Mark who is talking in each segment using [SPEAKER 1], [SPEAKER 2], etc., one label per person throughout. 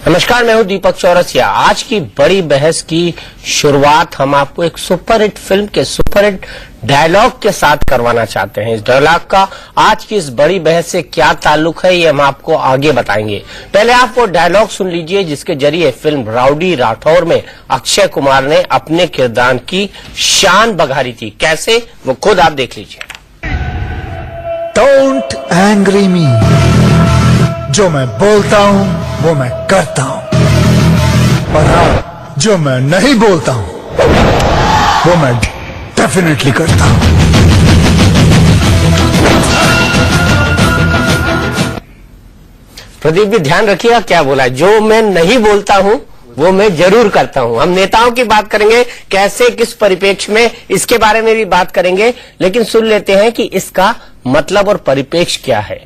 [SPEAKER 1] नमस्कार, मैं हूं दीपक चौरसिया। आज की बड़ी बहस की शुरुआत हम आपको एक सुपरहिट फिल्म के सुपरहिट डायलॉग के साथ करवाना चाहते हैं। इस डायलॉग का आज की इस बड़ी बहस से क्या ताल्लुक है, ये हम आपको आगे बताएंगे। पहले आप वो डायलॉग सुन लीजिए जिसके जरिए फिल्म राउडी राठौर में अक्षय कुमार ने अपने किरदार की शान बघारी थी। कैसे, वो खुद आप देख लीजिए।
[SPEAKER 2] डोंट एंग्री मी, जो मैं बोलता हूं वो मैं करता हूं, और हाँ, जो मैं नहीं बोलता हूं वो मैं डेफिनेटली करता हूं।
[SPEAKER 1] प्रदीप भी ध्यान रखिएगा क्या बोला, जो मैं नहीं बोलता हूं वो मैं जरूर करता हूं। हम नेताओं की बात करेंगे, कैसे किस परिप्रेक्ष्य में, इसके बारे में भी बात करेंगे, लेकिन सुन लेते हैं कि इसका मतलब और परिप्रेक्ष्य क्या है।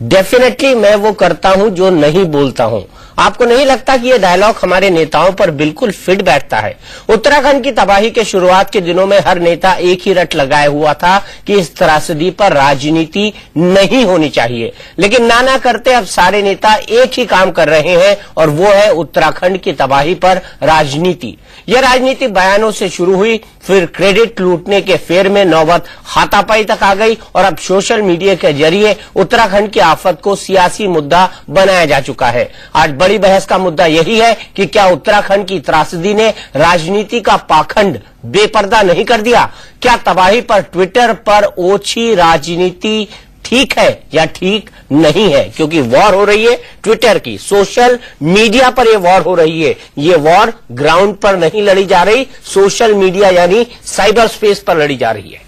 [SPEAKER 1] डेफिनेटली मैं वो करता हूं जो नहीं बोलता हूं। आपको नहीं लगता कि ये डायलॉग हमारे नेताओं पर बिल्कुल फिट बैठता है? उत्तराखंड की तबाही के शुरुआत के दिनों में हर नेता एक ही रट लगाए हुआ था कि इस त्रासदी पर राजनीति नहीं होनी चाहिए, लेकिन ना करते अब सारे नेता एक ही काम कर रहे हैं, और वो है उत्तराखंड की तबाही पर राजनीति। यह राजनीति बयानों से शुरू हुई, फिर क्रेडिट लूटने के फेर में नौबत हाथापाई तक आ गई, और अब सोशल मीडिया के जरिए उत्तराखंड की आफत को सियासी मुद्दा बनाया जा चुका है। आज बड़ी बहस का मुद्दा यही है कि क्या उत्तराखंड की त्रासदी ने राजनीति का पाखंड बेपर्दा नहीं कर दिया? क्या तबाही पर ट्विटर पर ओछी राजनीति ठीक है या ठीक नहीं है? क्योंकि वॉर हो रही है ट्विटर की, सोशल मीडिया पर ये वॉर हो रही है। ये वॉर ग्राउंड पर नहीं लड़ी जा रही, सोशल मीडिया यानी साइबर स्पेस पर लड़ी जा रही है।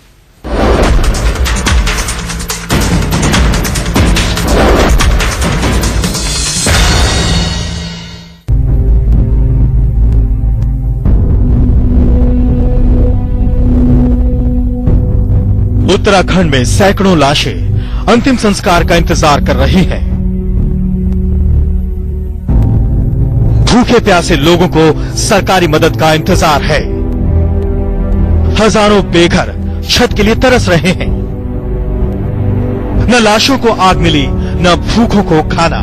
[SPEAKER 3] उत्तराखंड में सैकड़ों लाशें अंतिम संस्कार का इंतजार कर रही हैं। भूखे प्यासे लोगों को सरकारी मदद का इंतजार है। हजारों बेघर छत के लिए तरस रहे हैं। न लाशों को आग मिली, न भूखों को खाना,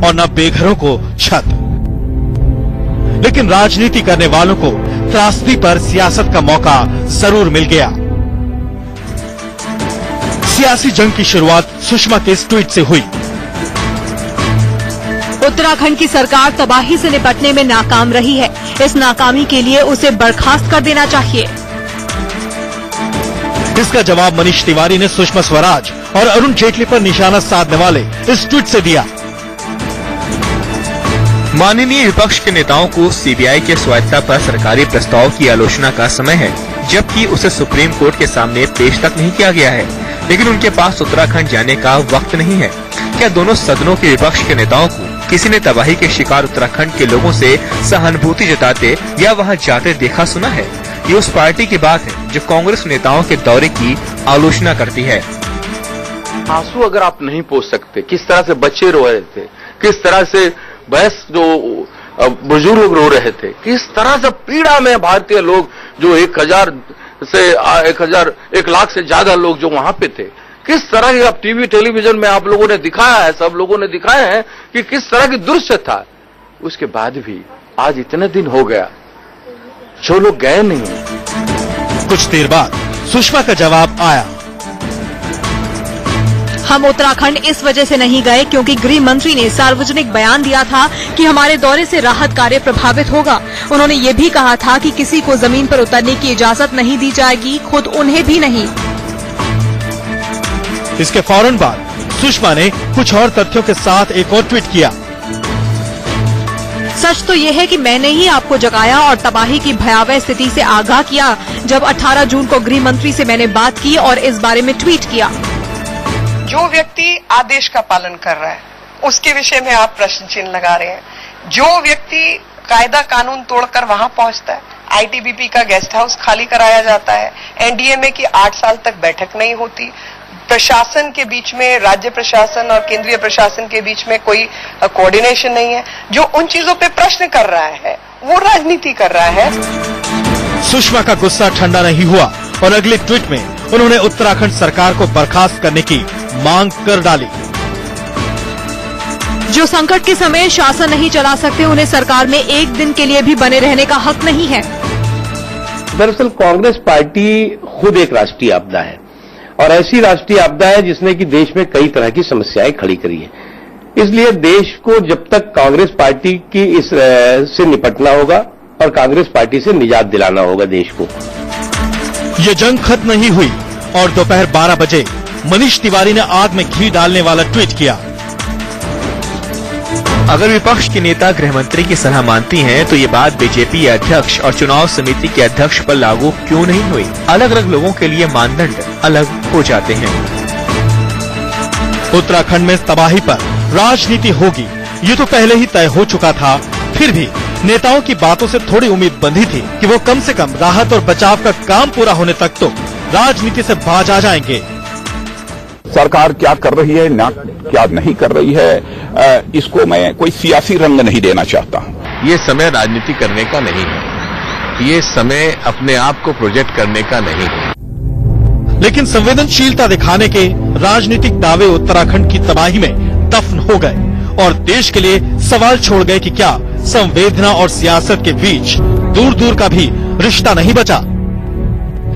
[SPEAKER 3] और न बेघरों को छत। लेकिन राजनीति करने वालों को त्रासदी पर सियासत का मौका जरूर मिल गया। सियासी जंग की शुरुआत सुषमा के इस ट्वीट से हुई।
[SPEAKER 4] उत्तराखंड की सरकार तबाही से निपटने में नाकाम रही है। इस नाकामी के लिए उसे बर्खास्त कर देना चाहिए।
[SPEAKER 3] इसका जवाब मनीष तिवारी ने सुषमा स्वराज और अरुण जेटली पर निशाना साधने वाले इस ट्वीट से दिया।
[SPEAKER 5] माननीय विपक्ष के नेताओं को सीबीआई के स्वायत्तता पर सरकारी प्रस्ताव की आलोचना का समय है, जबकि उसे सुप्रीम कोर्ट के सामने पेश तक नहीं किया गया है, लेकिन उनके पास उत्तराखंड जाने का वक्त नहीं है। क्या दोनों सदनों के विपक्ष के नेताओं को किसी ने तबाही के शिकार उत्तराखंड के लोगों से सहानुभूति जताते या वहां जाते देखा सुना है? ये उस पार्टी की बात है जो कांग्रेस नेताओं के दौरे की आलोचना करती है।
[SPEAKER 6] आंसू अगर आप नहीं पोंछ सकते, किस तरह से बच्चे रो रहे थे, किस तरह से बहस जो बुजुर्ग लोग रो रहे थे, किस तरह से पीड़ा में भारतीय लोग जो 1 लाख से ज्यादा लोग जो वहां पे थे, किस तरह की, आप टीवी टेलीविजन में आप लोगों ने दिखाया है, सब लोगों ने दिखाया है कि किस तरह की दृश्य था। उसके बाद भी आज इतने दिन हो गया, जो लोग गए नहीं।
[SPEAKER 3] कुछ देर बाद सुषमा का जवाब आया।
[SPEAKER 4] हम उत्तराखंड इस वजह से नहीं गए क्योंकि गृह मंत्री ने सार्वजनिक बयान दिया था कि हमारे दौरे से राहत कार्य प्रभावित होगा। उन्होंने ये भी कहा था कि किसी को जमीन पर उतरने की इजाजत नहीं दी जाएगी, खुद उन्हें भी नहीं।
[SPEAKER 3] इसके फौरन बाद सुषमा ने कुछ और तथ्यों के साथ एक और ट्वीट किया।
[SPEAKER 4] सच तो ये है कि मैंने ही आपको जगाया और तबाही की भयावह स्थिति से आगाह किया जब 18 जून को गृह मंत्री से मैंने बात की और इस बारे में ट्वीट किया।
[SPEAKER 7] जो व्यक्ति आदेश का पालन कर रहा है उसके विषय में आप प्रश्न चिन्ह लगा रहे हैं। जो व्यक्ति कायदा कानून तोड़कर वहां पहुंचता है, आईटीबीपी का गेस्ट हाउस खाली कराया जाता है, एनडीएमए की 8 साल तक बैठक नहीं होती, प्रशासन के बीच में, राज्य प्रशासन और केंद्रीय प्रशासन के बीच में कोई कोऑर्डिनेशन नहीं है, जो उन चीजों पे प्रश्न कर रहा है वो राजनीति कर रहा है।
[SPEAKER 3] सुषमा का गुस्सा ठंडा नहीं हुआ और अगले ट्वीट में उन्होंने उत्तराखंड सरकार को बर्खास्त करने की मांग कर डाली।
[SPEAKER 4] जो संकट के समय शासन नहीं चला सकते, उन्हें सरकार में एक दिन के लिए भी बने रहने का हक नहीं है।
[SPEAKER 8] दरअसल कांग्रेस पार्टी खुद एक राष्ट्रीय आपदा है और ऐसी राष्ट्रीय आपदा है जिसने कि देश में कई तरह की समस्याएं खड़ी करी है। इसलिए देश को जब तक कांग्रेस पार्टी की से निपटना होगा और कांग्रेस पार्टी से निजात दिलाना होगा देश को।
[SPEAKER 3] ये जंग खत्म नहीं हुई और दोपहर 12 बजे मनीष तिवारी ने आग में घी डालने वाला ट्वीट किया।
[SPEAKER 5] अगर विपक्ष के नेता गृह मंत्री की सलाह मानती हैं, तो ये बात बीजेपी अध्यक्ष और चुनाव समिति के अध्यक्ष पर लागू क्यों नहीं हुई? अलग अलग लोगों के लिए मानदंड अलग हो जाते हैं।
[SPEAKER 3] उत्तराखंड में तबाही पर राजनीति होगी, ये तो पहले ही तय हो चुका था। फिर भी नेताओं की बातों से थोड़ी उम्मीद बंधी थी कि वो कम से कम राहत और बचाव का काम पूरा होने तक तो राजनीति से बाज आ जाएंगे।
[SPEAKER 9] सरकार क्या कर रही है, ना क्या नहीं कर रही है, इसको मैं कोई सियासी रंग नहीं देना चाहता हूं।
[SPEAKER 6] ये समय राजनीति करने का नहीं है, ये समय अपने आप को प्रोजेक्ट करने का नहीं है।
[SPEAKER 3] लेकिन संवेदनशीलता दिखाने के राजनीतिक दावे उत्तराखंड की तबाही में दफन हो गए और देश के लिए सवाल छोड़ गए कि क्या संवेदना और सियासत के बीच दूर दूर का भी रिश्ता नहीं बचा।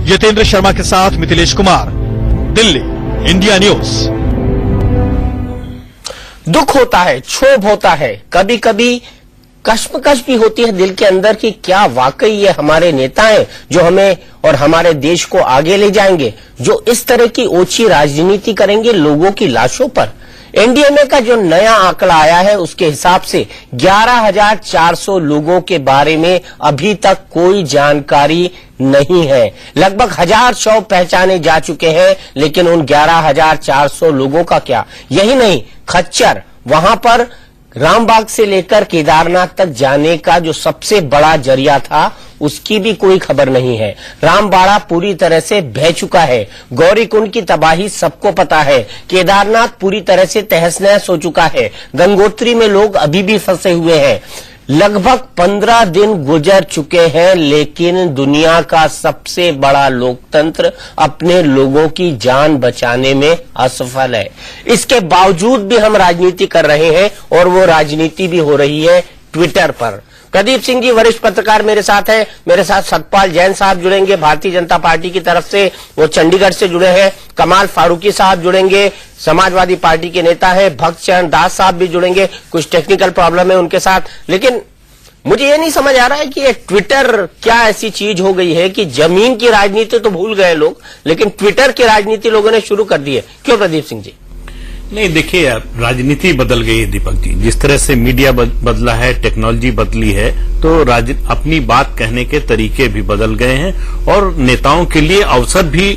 [SPEAKER 3] यतेंद्र शर्मा के साथ मिथिलेश कुमार, दिल्ली, इंडिया न्यूज।
[SPEAKER 1] दुख होता है, क्षोभ होता है, कभी कभी कश्मकश भी होती है दिल के अंदर कि क्या वाकई ये हमारे नेता हैं जो हमें और हमारे देश को आगे ले जाएंगे, जो इस तरह की ओछी राजनीति करेंगे लोगों की लाशों पर। एनडीएमए का जो नया आंकड़ा आया है उसके हिसाब से 11,400 लोगों के बारे में अभी तक कोई जानकारी नहीं है। लगभग 1,000 शव पहचाने जा चुके हैं, लेकिन उन 11,400 लोगों का क्या? यही नहीं, खच्चर, वहां पर रामबाग से लेकर केदारनाथ तक जाने का जो सबसे बड़ा जरिया था उसकी भी कोई खबर नहीं है। रामबाड़ा पूरी तरह से बह चुका है। गौरीकुंड की तबाही सबको पता है। केदारनाथ पूरी तरह से तहस नहस हो चुका है। गंगोत्री में लोग अभी भी फंसे हुए हैं। लगभग 15 दिन गुजर चुके हैं, लेकिन दुनिया का सबसे बड़ा लोकतंत्र अपने लोगों की जान बचाने में असफल है। इसके बावजूद भी हम राजनीति कर रहे हैं और वो राजनीति भी हो रही है ट्विटर पर। प्रदीप सिंह जी वरिष्ठ पत्रकार मेरे साथ हैं, मेरे साथ सतपाल जैन साहब जुड़ेंगे भारतीय जनता पार्टी की तरफ से, वो चंडीगढ़ से जुड़े हैं। कमाल फारूकी साहब जुड़ेंगे, समाजवादी पार्टी के नेता हैं। भक्त चरण दास साहब भी जुड़ेंगे, कुछ टेक्निकल प्रॉब्लम है उनके साथ। लेकिन मुझे ये नहीं समझ आ रहा है कि ये ट्विटर क्या ऐसी चीज हो गई है कि जमीन की राजनीति तो भूल गए लोग, लेकिन ट्विटर की राजनीति लोगों ने शुरू कर दी है। क्यों प्रदीप सिंह जी?
[SPEAKER 10] नहीं, देखिए, राजनीति बदल गई है दीपक जी। जिस तरह से मीडिया बदला है, टेक्नोलॉजी बदली है, तो अपनी बात कहने के तरीके भी बदल गए हैं और नेताओं के लिए अवसर भी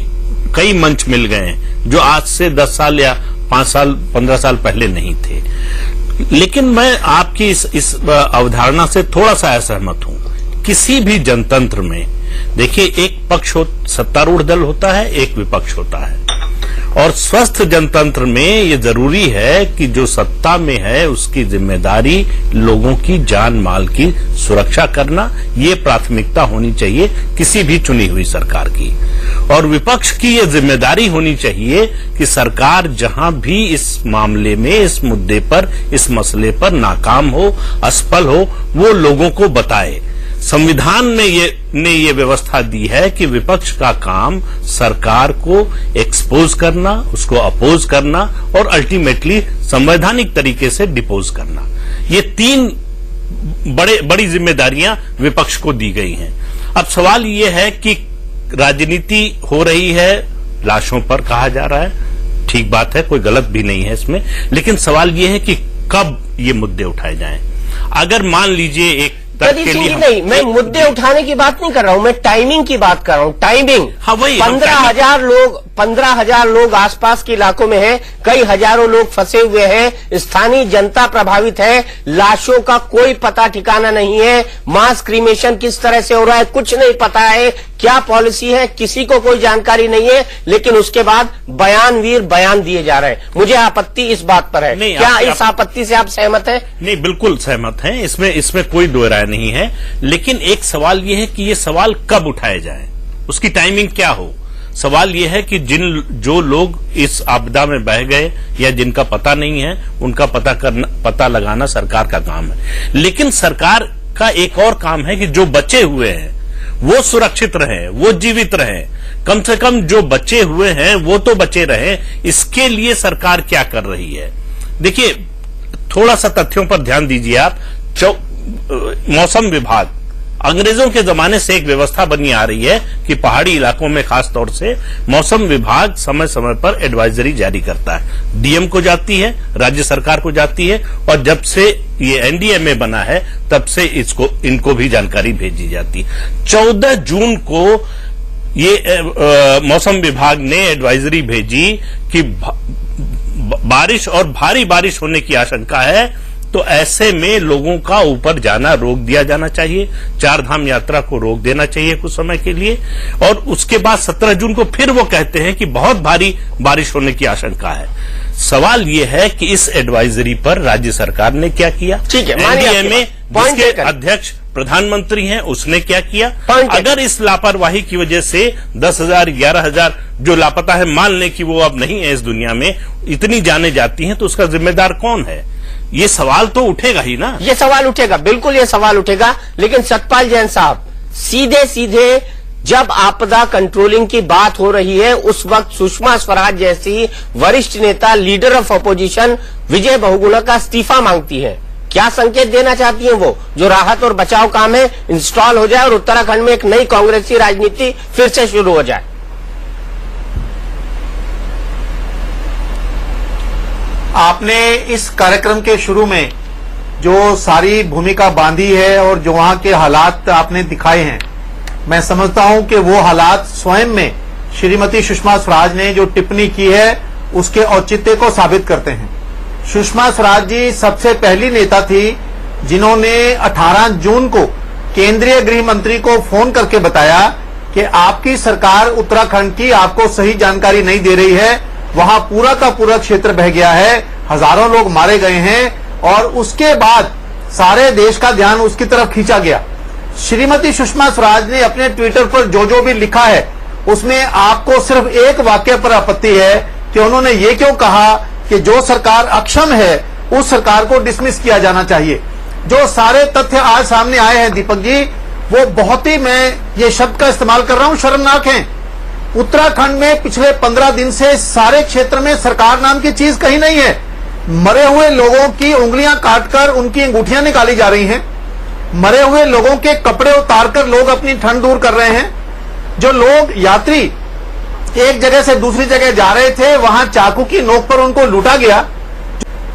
[SPEAKER 10] कई मंच मिल गए हैं जो आज से 10 साल या 5 साल 15 साल पहले नहीं थे। लेकिन मैं आपकी इस अवधारणा से थोड़ा सा असहमत हूं। किसी भी जनतंत्र में देखिए, एक पक्ष सत्तारूढ़ दल होता है, एक विपक्ष होता है, और स्वस्थ जनतंत्र में ये जरूरी है कि जो सत्ता में है उसकी जिम्मेदारी लोगों की जान माल की सुरक्षा करना, ये प्राथमिकता होनी चाहिए किसी भी चुनी हुई सरकार की। और विपक्ष की ये जिम्मेदारी होनी चाहिए कि सरकार जहां भी इस मामले में, इस मुद्दे पर, इस मसले पर नाकाम हो, असफल हो, वो लोगों को बताए। संविधान में ये व्यवस्था दी है कि विपक्ष का काम सरकार को एक्सपोज करना, उसको अपोज करना और अल्टीमेटली संवैधानिक तरीके से डिपोज करना। ये 3 बड़ी जिम्मेदारियां विपक्ष को दी गई हैं। अब सवाल ये है कि राजनीति हो रही है, लाशों पर कहा जा रहा है, ठीक बात है, कोई गलत भी नहीं है इसमें, लेकिन सवाल ये है कि कब ये मुद्दे उठाए जाएं। अगर मान लीजिए एक
[SPEAKER 1] प्रदीप सिंह जी, नहीं, मैं मुद्दे उठाने की बात नहीं कर रहा हूं, मैं टाइमिंग की बात कर रहा हूं। टाइमिंग,
[SPEAKER 3] हाँ, वही
[SPEAKER 1] 15,000 लोग आसपास के इलाकों में हैं, कई हजारों लोग फंसे हुए हैं, स्थानीय जनता प्रभावित है, लाशों का कोई पता ठिकाना नहीं है, मास क्रीमेशन किस तरह से हो रहा है कुछ नहीं पता है, क्या पॉलिसी है किसी को कोई जानकारी नहीं है, लेकिन उसके बाद बयानवीर बयान दिए जा रहे हैं। मुझे आपत्ति इस बात पर है। क्या इस आपत्ति से आप सहमत हैं?
[SPEAKER 10] नहीं, बिल्कुल सहमत हैं, इसमें कोई दो राय नहीं है। लेकिन एक सवाल ये है कि ये सवाल कब उठाए जाएं, उसकी टाइमिंग क्या हो। सवाल यह है कि जो लोग इस आपदा में बह गए या जिनका पता नहीं है, उनका पता लगाना सरकार का काम है। लेकिन सरकार का एक और काम है कि जो बचे हुए हैं वो सुरक्षित रहें, वो जीवित रहें। कम से कम जो बचे हुए हैं वो तो बचे रहें। इसके लिए सरकार क्या कर रही है? देखिए, थोड़ा सा तथ्यों पर ध्यान दीजिए आप। मौसम विभाग, अंग्रेजों के जमाने से एक व्यवस्था बनी आ रही है कि पहाड़ी इलाकों में खास तौर से मौसम विभाग समय समय पर एडवाइजरी जारी करता है। डीएम को जाती है, राज्य सरकार को जाती है, और जब से ये एनडीएमए बना है तब से इनको भी जानकारी भेजी जाती है। 14 जून को ये मौसम विभाग ने एडवाइजरी भेजी कि बारिश और भारी बारिश होने की आशंका है, तो ऐसे में लोगों का ऊपर जाना रोक दिया जाना चाहिए। 4 धाम यात्रा को रोक देना चाहिए कुछ समय के लिए। और उसके बाद 17 जून को फिर वो कहते हैं कि बहुत भारी बारिश होने की आशंका है। सवाल ये है कि इस एडवाइजरी पर राज्य सरकार ने क्या किया? ठीक है, एनडीएमए जिसके अध्यक्ष प्रधानमंत्री हैं, उसने क्या किया? अगर इस लापरवाही की वजह से 10,000, 11,000 जो लापता है, मान लें कि वो अब नहीं है इस दुनिया में, इतनी जाने जाती हैं, तो उसका जिम्मेदार कौन है? ये सवाल तो उठेगा ही ना।
[SPEAKER 1] ये सवाल उठेगा, बिल्कुल ये सवाल उठेगा। लेकिन सतपाल जैन साहब, सीधे सीधे जब आपदा कंट्रोलिंग की बात हो रही है, उस वक्त सुषमा स्वराज जैसी वरिष्ठ नेता, leader of opposition Vijay Bahuguna का इस्तीफा मांगती है। क्या संकेत देना चाहती हैं वो? जो राहत और बचाव काम है इंस्टॉल हो जाए और उत्तराखंड में एक नई कांग्रेसी राजनीति फिर से शुरू हो जाए।
[SPEAKER 11] आपने इस कार्यक्रम के शुरू में जो सारी भूमिका बांधी है और जो वहां के हालात आपने दिखाए हैं, मैं समझता हूं कि वो हालात स्वयं में श्रीमती सुषमा स्वराज ने जो टिप्पणी की है उसके औचित्य को साबित करते हैं। सुषमा स्वराज जी सबसे पहली नेता थी जिन्होंने 18 जून को केंद्रीय गृह मंत्री को फोन करके बताया कि आपकी सरकार उत्तराखंड की आपको सही जानकारी नहीं दे रही है, वहां पूरा का पूरा क्षेत्र बह गया है, हजारों लोग मारे गए हैं। और उसके बाद सारे देश का ध्यान उसकी तरफ खींचा गया। श्रीमती सुषमा स्वराज ने अपने ट्विटर पर जो भी लिखा है उसमें आपको सिर्फ एक वाक्य पर आपत्ति है कि उन्होंने ये क्यों कहा कि जो सरकार अक्षम है उस सरकार को डिसमिस किया जाना चाहिए। जो सारे तथ्य आज सामने आए हैं दीपक जी, वो बहुत ही, मैं ये शब्द का इस्तेमाल कर रहा हूं, शर्मनाक हैं। उत्तराखंड में पिछले 15 दिन से सारे क्षेत्र में सरकार नाम की चीज कहीं नहीं है। मरे हुए लोगों की उंगलियां काटकर उनकी अंगूठियां निकाली जा रही हैं। मरे हुए लोगों के कपड़े उतारकर लोग अपनी ठंड दूर कर रहे हैं। जो लोग यात्री एक जगह से दूसरी जगह जा रहे थे, वहां चाकू की नोक पर उनको लूटा गया।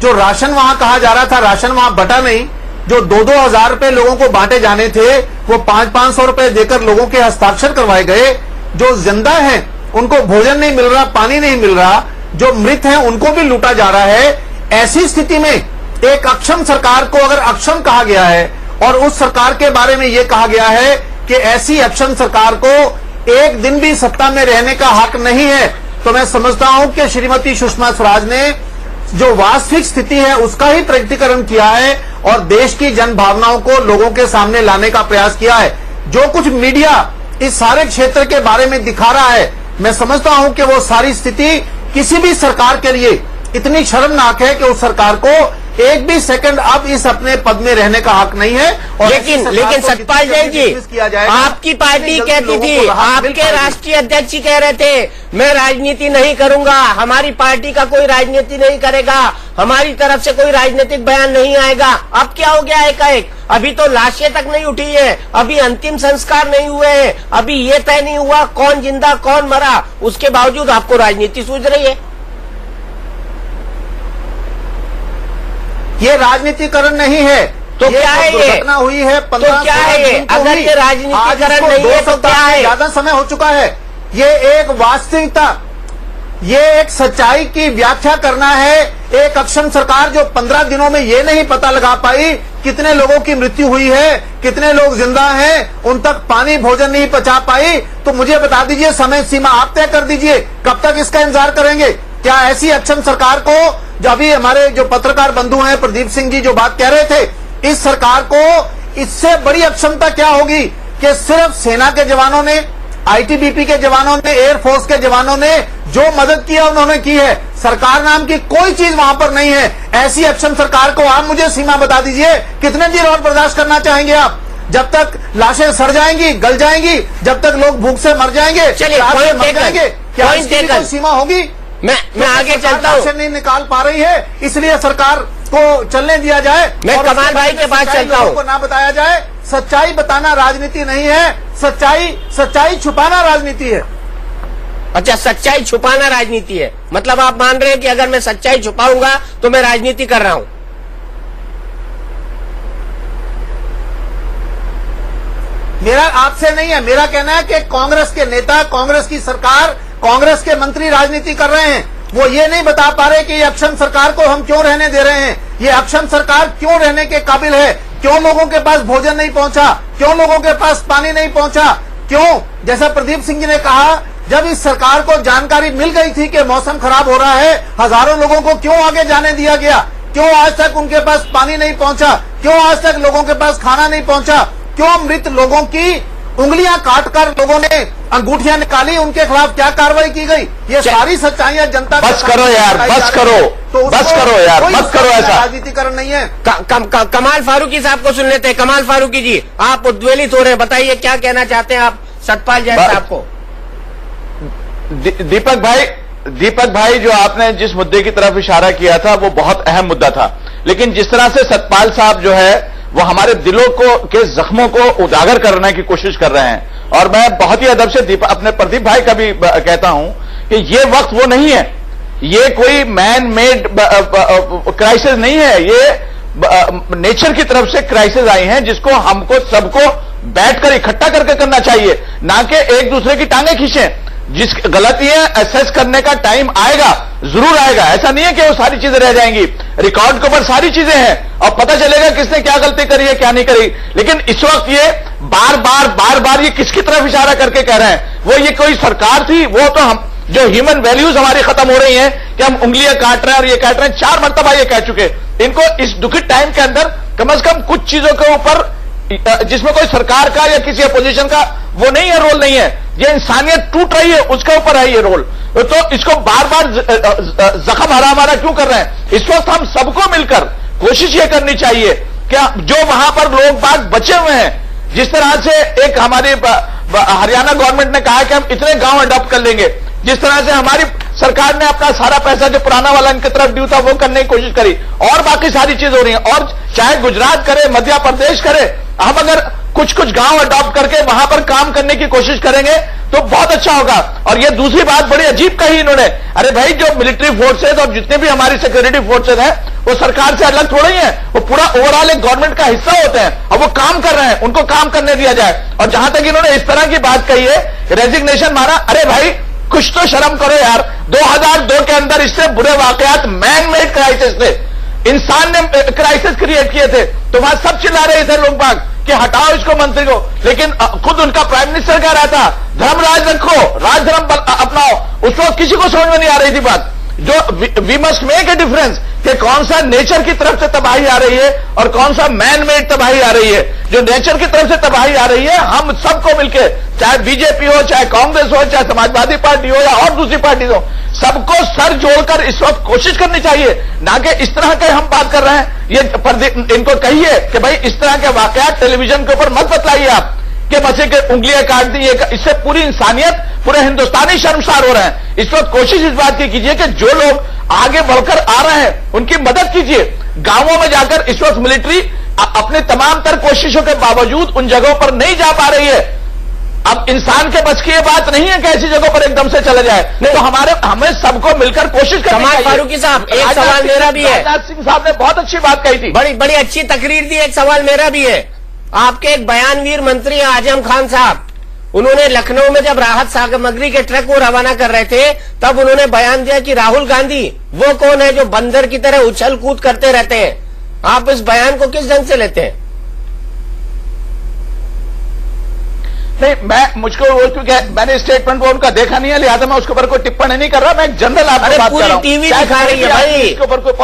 [SPEAKER 11] जो राशन वहां कहा जा रहा था, राशन वहां बटा नहीं। जो 2-2 हजार रुपए लोगों को बांटे जाने थे, वो 500-500 रुपए देकर लोगों के हस्ताक्षर करवाए गए। जो जिंदा हैं उनको भोजन नहीं मिल रहा, पानी नहीं मिल रहा। जो मृत हैं उनको भी लूटा जा रहा है। ऐसी स्थिति में एक अक्षम सरकार को अगर अक्षम कहा गया है और उस सरकार के बारे में यह कहा गया है कि ऐसी अक्षम सरकार को एक दिन भी सत्ता में रहने का हक नहीं है, तो मैं समझता हूं कि श्रीमती सुषमा स्वराज ने जो वास्तविक स्थिति है उसका ही प्रकटीकरण किया है और देश की जन भावनाओं को लोगों के सामने लाने का प्रयास किया है। जो कुछ मीडिया इस सारे क्षेत्र के बारे में दिखा रहा है, मैं समझता हूं कि वो सारी स्थिति किसी भी सरकार के लिए इतनी शर्मनाक है कि उस सरकार को एक भी सेकंड अब इस अपने पद में रहने का हक नहीं है। और
[SPEAKER 1] लेकिन सतपाल जैन जी, आपकी पार्टी कहती थी, आपके राष्ट्रीय अध्यक्ष कह रहे थे मैं राजनीति नहीं करूंगा, हमारी पार्टी का कोई राजनीति नहीं करेगा, हमारी तरफ से कोई राजनीतिक बयान नहीं आएगा। अब क्या हो गया एकाएक? अभी तो लाशें तक नहीं उठी है, अभी अंतिम संस्कार नहीं हुए हैं, अभी ये तय नहीं हुआ कौन जिंदा कौन मरा, उसके बावजूद आपको राजनीति सूझ रही है।
[SPEAKER 11] ये राजनीतिकरण नहीं है
[SPEAKER 1] तो क्या है? ये
[SPEAKER 11] घटना हुई है 15
[SPEAKER 1] तो क्या है ये? अगर ये राजनीतिकरण नहीं है तो क्या है?
[SPEAKER 11] ज्यादा समय हो चुका है। ये एक वास्तविकता, ये एक सच्चाई की व्याख्या करना है। एक अक्षम सरकार जो 15 दिनों में ये नहीं पता लगा पाई कितने लोगों की मृत्यु हुई है, कितने लोग जिंदा हैं, उन तक पानी भोजन नहीं पहुंचा पाई, तो मुझे बता दीजिए, समय सीमा आप तय कर दीजिए, कब तक इसका इंतजार करेंगे? क्या ऐसी अक्षम सरकार को, जो अभी हमारे जो पत्रकार बंधु हैं प्रदीप सिंह जी जो बात कह रहे थे, इस सरकार को इससे बड़ी अक्षमता क्या होगी कि सिर्फ सेना के जवानों ने आईटीबीपी के जवानों ने, एयरफोर्स के जवानों ने जो मदद की है उन्होंने की है। सरकार नाम की कोई चीज वहां पर नहीं है। ऐसी एक्शन सरकार को आप मुझे सीमा बता दीजिए, कितने दिन और बर्दाश्त करना चाहेंगे आप? जब तक लाशें सड़ जाएंगी, गल जाएंगी, जब तक लोग भूख से मर जाएंगे,
[SPEAKER 1] चलिए
[SPEAKER 11] मर जाएंगे, क्या इसकी कोई सीमा होगी?
[SPEAKER 1] मैं आगे चलता हूँ।
[SPEAKER 11] नहीं निकाल पा रही है, इसलिए सरकार को चलने दिया जाए।
[SPEAKER 1] मैं कमाल भाई के पास चलता हूँ।
[SPEAKER 11] को ना बताया जाए। सच्चाई बताना राजनीति नहीं है, सच्चाई छुपाना राजनीति है।
[SPEAKER 1] अच्छा, सच्चाई छुपाना राजनीति है, मतलब आप मान रहे हैं कि अगर मैं सच्चाई छुपाऊंगा तो मैं राजनीति कर रहा हूं?
[SPEAKER 11] मेरा आपसे नहीं है, मेरा कहना है कि कांग्रेस के नेता, कांग्रेस की सरकार, कांग्रेस के मंत्री राजनीति कर रहे हैं। वो ये नहीं बता पा रहे कि ये अक्षम सरकार को हम क्यों रहने दे रहे हैं, ये अक्षम सरकार क्यों रहने के काबिल है, क्यों लोगों के पास भोजन नहीं पहुंचा, क्यों लोगों के पास पानी नहीं पहुंचा, क्यों, जैसा प्रदीप सिंह जी ने कहा, जब इस सरकार को जानकारी मिल गई थी कि मौसम खराब हो रहा है, हजारों लोगों को क्यों आगे जाने दिया गया? क्यों आज तक उनके पास पानी नहीं पहुंचा? क्यों आज तक लोगों के पास खाना नहीं पहुंचा? क्यों मृत लोगों की उंगलियां काटकर लोगों ने अंगूठियां निकाली, उनके खिलाफ क्या कार्रवाई की गई? ये सारी सच्चाइयां जनता
[SPEAKER 8] बस करो यार, बस करो,
[SPEAKER 11] तो
[SPEAKER 8] बस करो यार, मत करो ऐसा।
[SPEAKER 11] राजनीतिकरण नहीं है।
[SPEAKER 1] कमाल फारूकी साहब को सुन लेते हैं। कमाल फारूकी जी, आप उद्वेलित हो रहे हैं, बताइए क्या कहना चाहते हैं आप सतपाल जैन साहब को?
[SPEAKER 12] दीपक भाई, जो आपने जिस मुद्दे की तरफ इशारा किया था वो बहुत अहम मुद्दा था, लेकिन जिस तरह से सतपाल साहब जो है वो हमारे दिलों को के जख्मों को उजागर करने की कोशिश कर रहे हैं, और मैं बहुत ही अदब से अपने प्रदीप भाई का भी कहता हूं कि ये वक्त वो नहीं है, ये कोई मैन मेड क्राइसिस नहीं है, ये नेचर की तरफ से क्राइसिस आई हैं जिसको हमको सबको बैठकर इकट्ठा करके करना चाहिए, ना कि एक दूसरे की टांगे खींचें। जिस गलतियां असेस करने का टाइम आएगा, जरूर आएगा, ऐसा नहीं है कि वो सारी चीजें रह जाएंगी, रिकॉर्ड के ऊपर सारी चीजें हैं और पता चलेगा किसने क्या गलती करी है क्या नहीं करी। लेकिन इस वक्त ये बार बार ये किसकी तरफ इशारा करके कह रहे हैं? वो ये कोई सरकार थी, वो तो हम जो ह्यूमन वैल्यूज हमारी खत्म हो रही हैं कि हम उंगलियां काट रहे हैं और ये काट रहे हैं, 4 मरतबा ये कह चुके। इनको इस दुखित टाइम के अंदर कम से कम कुछ चीजों के ऊपर जिसमें कोई सरकार का या किसी अपोजिशन का वो नहीं है, रोल नहीं है, ये इंसानियत टूट रही है उसके ऊपर है ये रोल। तो इसको बार बार जख्म हरा क्यों कर रहे हैं? इस वक्त हम सबको मिलकर कोशिश ये करनी चाहिए कि जो वहां पर लोग बाग बचे हुए हैं, जिस तरह से एक हमारी हरियाणा गवर्नमेंट ने कहा कि हम इतने गांव अडॉप्ट कर लेंगे, जिस तरह से हमारी सरकार ने अपना सारा पैसा जो पुराना वाला इनकी तरफ ड्यू था वो करने की कोशिश करी, और बाकी सारी चीज हो रही है। और चाहे गुजरात करे, मध्य प्रदेश करे, हम अगर कुछ गांव अडॉप्ट करके वहां पर काम करने की कोशिश करेंगे तो बहुत अच्छा होगा। और ये दूसरी बात बड़ी अजीब कही इन्होंने, अरे भाई जो मिलिट्री फोर्सेज और जितने भी हमारी सिक्योरिटी फोर्सेज हैं वो सरकार से अलग थोड़ी हैं, वो पूरा ओवरऑल एक गवर्नमेंट का हिस्सा होते हैं और वो काम कर रहे हैं, उनको काम करने दिया जाए। और जहां तक इन्होंने इस तरह की बात कही है, रेजिग्नेशन मारा, अरे भाई कुछ तो शर्म करो यार। 2002 के अंदर इससे बुरे वाकयात मैन मेड क्राइसिस थे, इंसान ने क्राइसिस क्रिएट किए थे, तो वहां सब चिल्ला रहे थे लोग बाग कि हटाओ इसको मंत्री को, लेकिन खुद उनका प्राइम मिनिस्टर कह रहा था धर्मराज रखो, राजधर्म अपनाओ। उस वक्त किसी को समझ में नहीं आ रही थी बात। जो we must make a difference कि कौन सा नेचर की तरफ से तबाही आ रही है और कौन सा मैन मेड तबाही आ रही है। जो नेचर की तरफ से तबाही आ रही है, हम सबको मिलकर, चाहे बीजेपी हो, चाहे कांग्रेस हो, चाहे समाजवादी पार्टी हो या और दूसरी पार्टी हो, सबको सर जोड़कर इस वक्त कोशिश करनी चाहिए, ना कि इस तरह के हम बात कर रहे हैं। ये इनको कहिए कि भाई इस तरह के वाकयात टेलीविजन के ऊपर मत बतलाइए आप कि बच्चे के उंगलियां काट दी, इससे पूरी इंसानियत, पूरे हिंदुस्तानी शर्मसार हो रहे हैं। इस वक्त कोशिश इस बात की कीजिए कि जो लोग आगे बढ़कर आ रहे हैं उनकी मदद कीजिए। गांवों में जाकर इस वक्त मिलिट्री अपने तमाम तर कोशिशों के बावजूद उन जगहों पर नहीं जा पा रही है। अब इंसान के बच की ये बात नहीं है कि ऐसी जगहों पर एकदम से चले जाए, तो हमें सबको मिलकर कोशिश करनी चाहिए।
[SPEAKER 1] फारूकी साहब, एक सवाल मेरा भी है।
[SPEAKER 12] राजनाथ सिंह साहब ने बहुत अच्छी बात कही थी,
[SPEAKER 1] बड़ी अच्छी तकरीर दी। एक सवाल मेरा भी है। आपके एक बयानवीर मंत्री आजम खान साहब, उन्होंने लखनऊ में जब राहत सामग्री के ट्रक को रवाना कर रहे थे तब उन्होंने बयान दिया कि राहुल गांधी वो कौन है जो बंदर की तरह उछल कूद करते रहते हैं। आप इस बयान को किस ढंग से लेते हैं?
[SPEAKER 12] नहीं, मुझको क्योंकि मैंने स्टेटमेंट वो उनका देखा नहीं है, लिहाजा मैं उसके ऊपर कोई टिप्पणी नहीं कर रहा। मैं जनरल आपको बात कर रहा हूं।
[SPEAKER 1] टीवी दिखा रही है भाई,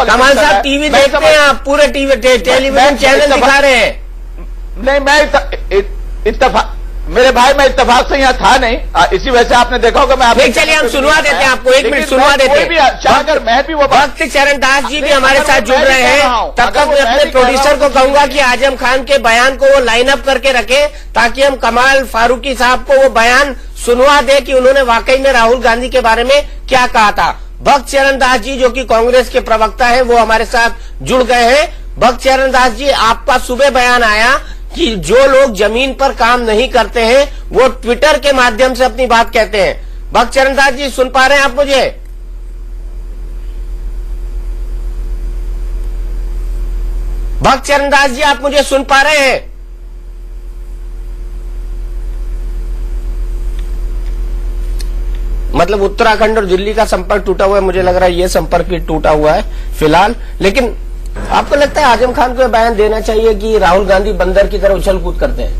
[SPEAKER 1] कमाल साहब टीवी देखते हैं आप, पूरे टीवी टेलीविजन चैनल दिखा रहे हैं।
[SPEAKER 12] नहीं, मेरे भाई मैं इत्तेफाक से यहाँ था नहीं, इसी वजह से आपने देखा होगा। मैं
[SPEAKER 1] चलिए हम सुनवा देते हैं आपको, 1 मिनट सुनवा देते हैं।
[SPEAKER 12] अगर मैं भी वो
[SPEAKER 1] भक्त चरण दास जी भी हमारे साथ जुड़ रहे हैं, तब तक मैं अपने प्रोड्यूसर को कहूंगा कि आजम खान के बयान को वो लाइन अप करके रखे, ताकि हम कमाल फारूकी साहब को वो बयान सुनवा दे कि उन्होंने वाकई में राहुल गांधी के बारे में क्या कहा था। भक्त चरण दास जी जो कि कांग्रेस के प्रवक्ता है, वो हमारे साथ जुड़ गए हैं। भक्त चरण दास जी, आपका सुबह बयान आया कि जो लोग जमीन पर काम नहीं करते हैं वो ट्विटर के माध्यम से अपनी बात कहते हैं। भक्त चरण दास जी, सुन पा रहे हैं आप मुझे? भक्त चरण दास जी, आप मुझे सुन पा रहे हैं? मतलब उत्तराखंड और दिल्ली का संपर्क टूटा हुआ है, मुझे लग रहा है ये संपर्क भी टूटा हुआ है फिलहाल। लेकिन आपको लगता है आजम खान को बयान देना चाहिए कि राहुल गांधी बंदर की तरह उछल कूद करते हैं?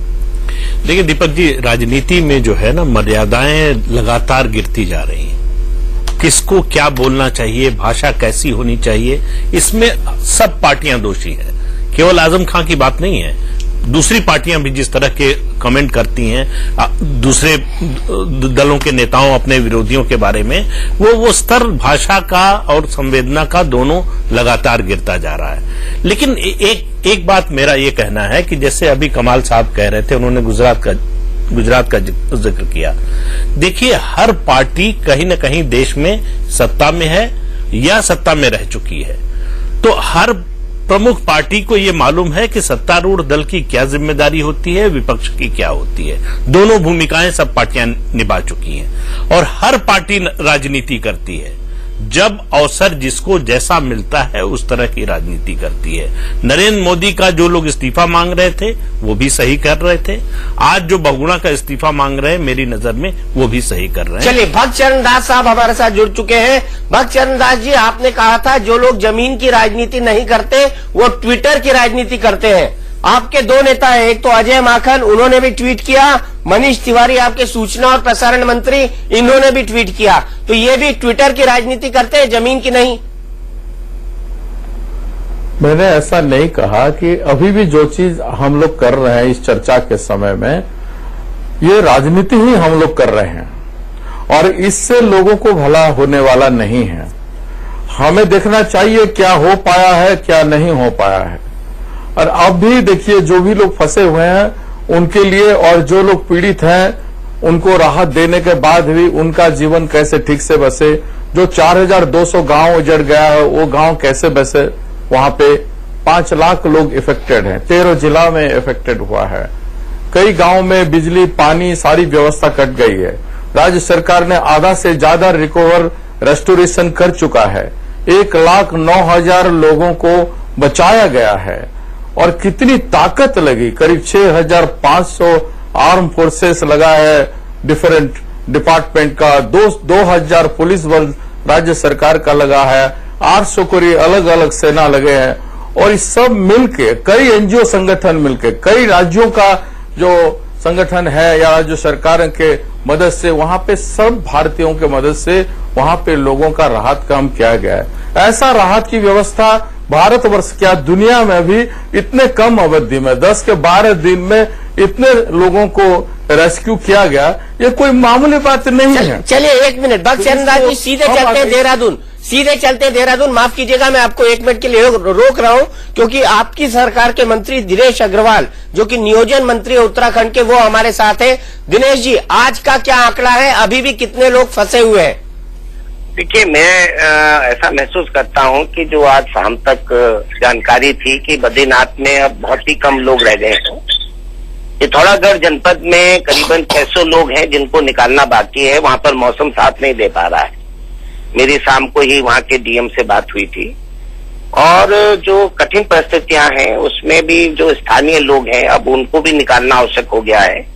[SPEAKER 10] देखिए दीपक जी, राजनीति में जो है ना, मर्यादाएं लगातार गिरती जा रही हैं। किसको क्या बोलना चाहिए, भाषा कैसी होनी चाहिए, इसमें सब पार्टियां दोषी हैं। केवल आजम खान की बात नहीं है, दूसरी पार्टियां भी जिस तरह के कमेंट करती हैं दूसरे दलों के नेताओं अपने विरोधियों के बारे में, वो स्तर भाषा का और संवेदना का दोनों लगातार गिरता जा रहा है। लेकिन एक बात मेरा ये कहना है कि जैसे अभी कमाल साहब कह रहे थे, उन्होंने गुजरात का जिक्र किया। देखिए, हर पार्टी कहीं न कहीं देश में सत्ता में है या सत्ता में रह चुकी है, तो हर प्रमुख पार्टी को यह मालूम है कि सत्तारूढ़ दल की क्या जिम्मेदारी होती है, विपक्ष की क्या होती है। दोनों भूमिकाएं सब पार्टियां निभा चुकी हैं और हर पार्टी राजनीति करती है। जब अवसर जिसको जैसा मिलता है उस तरह की राजनीति करती है। नरेंद्र मोदी का जो लोग इस्तीफा मांग रहे थे वो भी सही कर रहे थे, आज जो बहुगुणा का इस्तीफा मांग रहे हैं मेरी नजर में वो भी सही कर रहे हैं।
[SPEAKER 1] चलिए, भक्त चरण दास साहब हमारे साथ जुड़ चुके हैं। भक्त चरण दास जी, आपने कहा था जो लोग जमीन की राजनीति नहीं करते वो ट्विटर की राजनीति करते हैं। आपके दो नेता हैं, एक तो अजय माखन, उन्होंने भी ट्वीट किया, मनीष तिवारी आपके सूचना और प्रसारण मंत्री, इन्होंने भी ट्वीट किया। तो ये भी ट्विटर की राजनीति करते हैं, जमीन की नहीं?
[SPEAKER 13] मैंने ऐसा नहीं कहा कि अभी भी जो चीज हम लोग कर रहे हैं इस चर्चा के समय में, ये राजनीति ही हम लोग कर रहे हैं और इससे लोगों को भला होने वाला नहीं है। हमें देखना चाहिए क्या हो पाया है, क्या नहीं हो पाया है। और अब भी देखिए, जो भी लोग फंसे हुए हैं उनके लिए और जो लोग पीड़ित हैं उनको राहत देने के बाद भी उनका जीवन कैसे ठीक से बसे। जो 4200 गांव उजड़ गया है वो गांव कैसे बसे। वहां पे 5 लाख लोग इफेक्टेड हैं, 13 जिला में इफेक्टेड हुआ है। कई गांव में बिजली पानी सारी व्यवस्था कट गई है। राज्य सरकार ने आधा से ज्यादा रिकवर रेस्टोरेशन कर चुका है। 1,09,000 लोगों को बचाया गया है और कितनी ताकत लगी, करीब 6,500 आर्म फोर्सेस लगा है डिफरेंट डिपार्टमेंट का, 2,000 पुलिस बल राज्य सरकार का लगा है, 800 कोई अलग अलग सेना लगे हैं और इस सब मिलके कई एनजीओ संगठन मिलके, कई राज्यों का जो संगठन है या राज्य सरकार के मदद से, वहां पे सब भारतीयों के मदद से वहां पे लोगों का राहत काम किया गया है। ऐसा राहत की व्यवस्था भारतवर्ष क्या दुनिया में भी इतने कम अवधि में 10 के 12 दिन में इतने लोगों को रेस्क्यू किया गया, ये कोई मामूली बात नहीं है।
[SPEAKER 1] चलिए 1 मिनट, भक्त चरण दास जी सीधे चलते हैं देहरादून, सीधे चलते हैं देहरादून। माफ कीजिएगा, मैं आपको 1 मिनट के लिए रोक रहा हूं क्योंकि आपकी सरकार के मंत्री दिनेश अग्रवाल जो कि नियोजन मंत्री है उत्तराखंड के, वो हमारे साथ है। दिनेश जी, आज का क्या आंकड़ा है, अभी भी कितने लोग फंसे हुए हैं?
[SPEAKER 14] देखिए, मैं ऐसा महसूस करता हूं कि जो आज शाम तक जानकारी थी कि बद्रीनाथ में अब बहुत ही कम लोग रह गए हैं। पिथौरागढ़ जनपद में करीबन 600 लोग हैं जिनको निकालना बाकी है। वहां पर मौसम साथ नहीं दे पा रहा है। मेरी शाम को ही वहां के डीएम से बात हुई थी और जो कठिन परिस्थितियां हैं उसमें भी जो स्थानीय लोग हैं अब उनको भी निकालना आवश्यक हो गया है।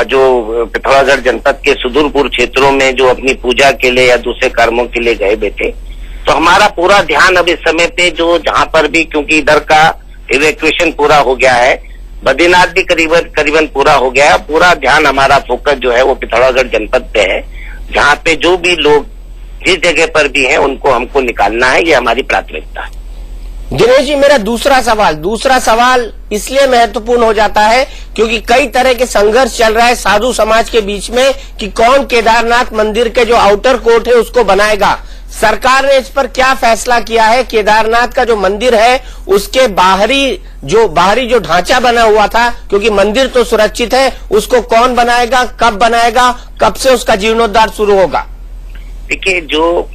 [SPEAKER 14] जो पिथौरागढ़ जनपद के सुदूरपूर्व क्षेत्रों में जो अपनी पूजा के लिए या दूसरे कर्मों के लिए गए थे, तो हमारा पूरा ध्यान अब इस समय पे जो जहां पर भी, क्योंकि इधर का इवैक्यूएशन पूरा हो गया है, बद्रीनाथ भी करीबन पूरा हो गया है, पूरा ध्यान हमारा फोकस जो है वो पिथौरागढ़ जनपद पे है, जहां पे जो भी लोग जिस जगह पर भी हैं उनको हमको निकालना है, ये हमारी प्राथमिकता है।
[SPEAKER 1] दिनेश जी, मेरा दूसरा सवाल इसलिए महत्वपूर्ण हो जाता है क्योंकि कई तरह के संघर्ष चल रहा है साधु समाज के बीच में कि कौन केदारनाथ मंदिर के जो आउटर कोर्ट है उसको बनाएगा। सरकार ने इस पर क्या फैसला किया है? केदारनाथ का जो मंदिर है उसके बाहरी जो ढांचा बना हुआ था, क्योंकि मंदिर तो सुरक्षित है, उसको कौन बनाएगा, कब बनाएगा, कब से उसका जीर्णोद्धार शुरू होगा?
[SPEAKER 14] देखिए, जो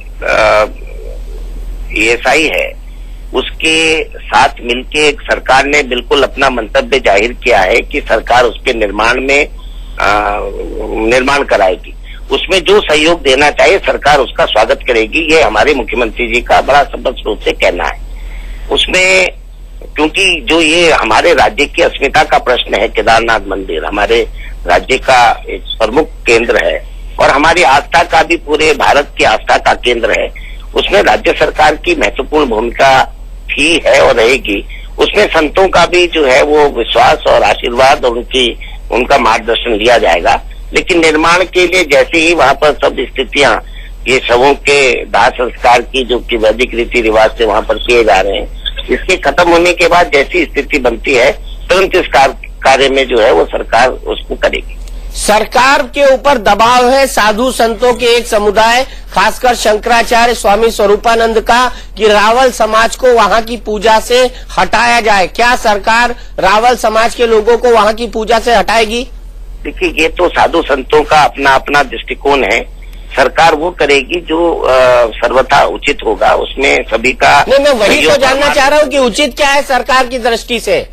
[SPEAKER 14] ESI है उसके साथ मिलके सरकार ने बिल्कुल अपना मंतव्य जाहिर किया है कि सरकार उसके निर्माण कराएगी। उसमें जो सहयोग देना चाहिए सरकार उसका स्वागत करेगी, ये हमारे मुख्यमंत्री जी का बड़ा स्पष्ट रूप से कहना है। उसमें क्योंकि जो ये हमारे राज्य की अस्मिता का प्रश्न है, केदारनाथ मंदिर हमारे राज्य का एक प्रमुख केंद्र है और हमारी आस्था का भी पूरे भारत की आस्था का केंद्र है। उसमें राज्य सरकार की महत्वपूर्ण भूमिका भी है और रहेगी। उसमें संतों का भी जो है वो विश्वास और आशीर्वाद और उनका मार्गदर्शन लिया जाएगा। लेकिन निर्माण के लिए जैसे ही वहां पर सब स्थितियां, ये शवों के दाह संस्कार की जो कि वैदिक रीति रिवाज से वहां पर किए जा रहे हैं, इसके खत्म होने के बाद जैसी स्थिति बनती है तुरंत इस कार्य में जो है वो सरकार उसको करेगी।
[SPEAKER 1] सरकार के ऊपर दबाव है साधु संतों के एक समुदाय, खासकर शंकराचार्य स्वामी स्वरूपानंद का, कि रावल समाज को वहां की पूजा से हटाया जाए। क्या सरकार रावल समाज के लोगों को वहां की पूजा से हटाएगी?
[SPEAKER 14] देखिए, ये तो साधु संतों का अपना अपना दृष्टिकोण है। सरकार वो करेगी जो सर्वथा उचित होगा, उसमें सभी का।
[SPEAKER 1] नहीं, मैं वही तो जानना चाह रहा हूँ कि उचित क्या है सरकार की दृष्टि से।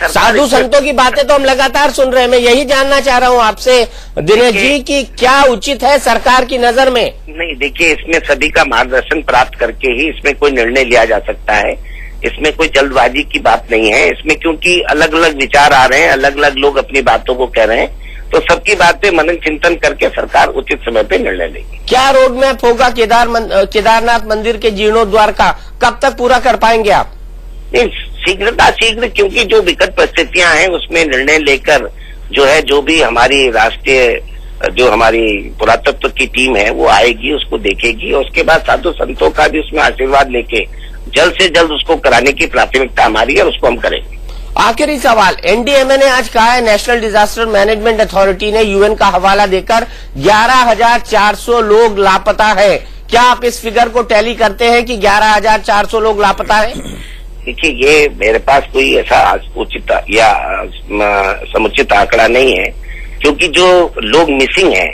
[SPEAKER 1] साधु संतों की बातें तो हम लगातार सुन रहे हैं, मैं यही जानना चाह रहा हूँ आपसे दिनेश जी कि क्या उचित है सरकार की नजर में?
[SPEAKER 14] नहीं, देखिए, इसमें सभी का मार्गदर्शन प्राप्त करके ही इसमें कोई निर्णय लिया जा सकता है। इसमें कोई जल्दबाजी की बात नहीं है। इसमें क्योंकि अलग अलग विचार आ रहे हैं, अलग अलग लोग अपनी बातों को कह रहे हैं, तो सबकी बातें मनन चिंतन करके सरकार उचित समय पे निर्णय लेगी।
[SPEAKER 1] क्या रोड मैप होगा केदारनाथ मंदिर के जीर्णोद्धार का? कब तक पूरा कर पाएंगे आप?
[SPEAKER 14] नहीं, शीघ्र, क्योंकि जो विकट परिस्थितियां हैं उसमें निर्णय लेकर जो है, जो भी हमारी राष्ट्रीय जो हमारी पुरातत्व की टीम है वो आएगी, उसको देखेगी और उसके बाद साधु संतों का भी उसमें आशीर्वाद लेके जल्द से जल्द उसको कराने की प्राथमिकता हमारी है और उसको हम करेंगे।
[SPEAKER 1] आखिरी सवाल, एनडीएमए ने आज कहा है, नेशनल डिजास्टर मैनेजमेंट अथॉरिटी ने यूएन का हवाला देकर 11,400 लोग लापता है। क्या आप इस फिगर को टैली करते हैं कि 11,400 लोग लापता है?
[SPEAKER 14] देखिए, ये मेरे पास कोई ऐसा उचित या समुचित आंकड़ा नहीं है, क्योंकि जो लोग मिसिंग हैं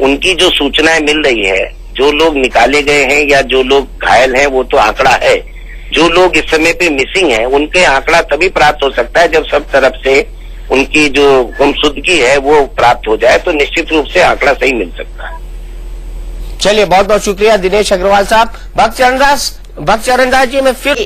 [SPEAKER 14] उनकी जो सूचनाएं मिल रही है, जो लोग निकाले गए हैं या जो लोग घायल हैं वो तो आंकड़ा है। जो लोग इस समय पे मिसिंग हैं उनके आंकड़ा तभी प्राप्त हो सकता है जब सब तरफ से उनकी जो गुमशुदगी है वो प्राप्त हो जाए, तो निश्चित रूप से आंकड़ा सही मिल सकता है।
[SPEAKER 1] चलिए, बहुत बहुत शुक्रिया दिनेश अग्रवाल साहब। भक्त चरण दास जी, मैं फिर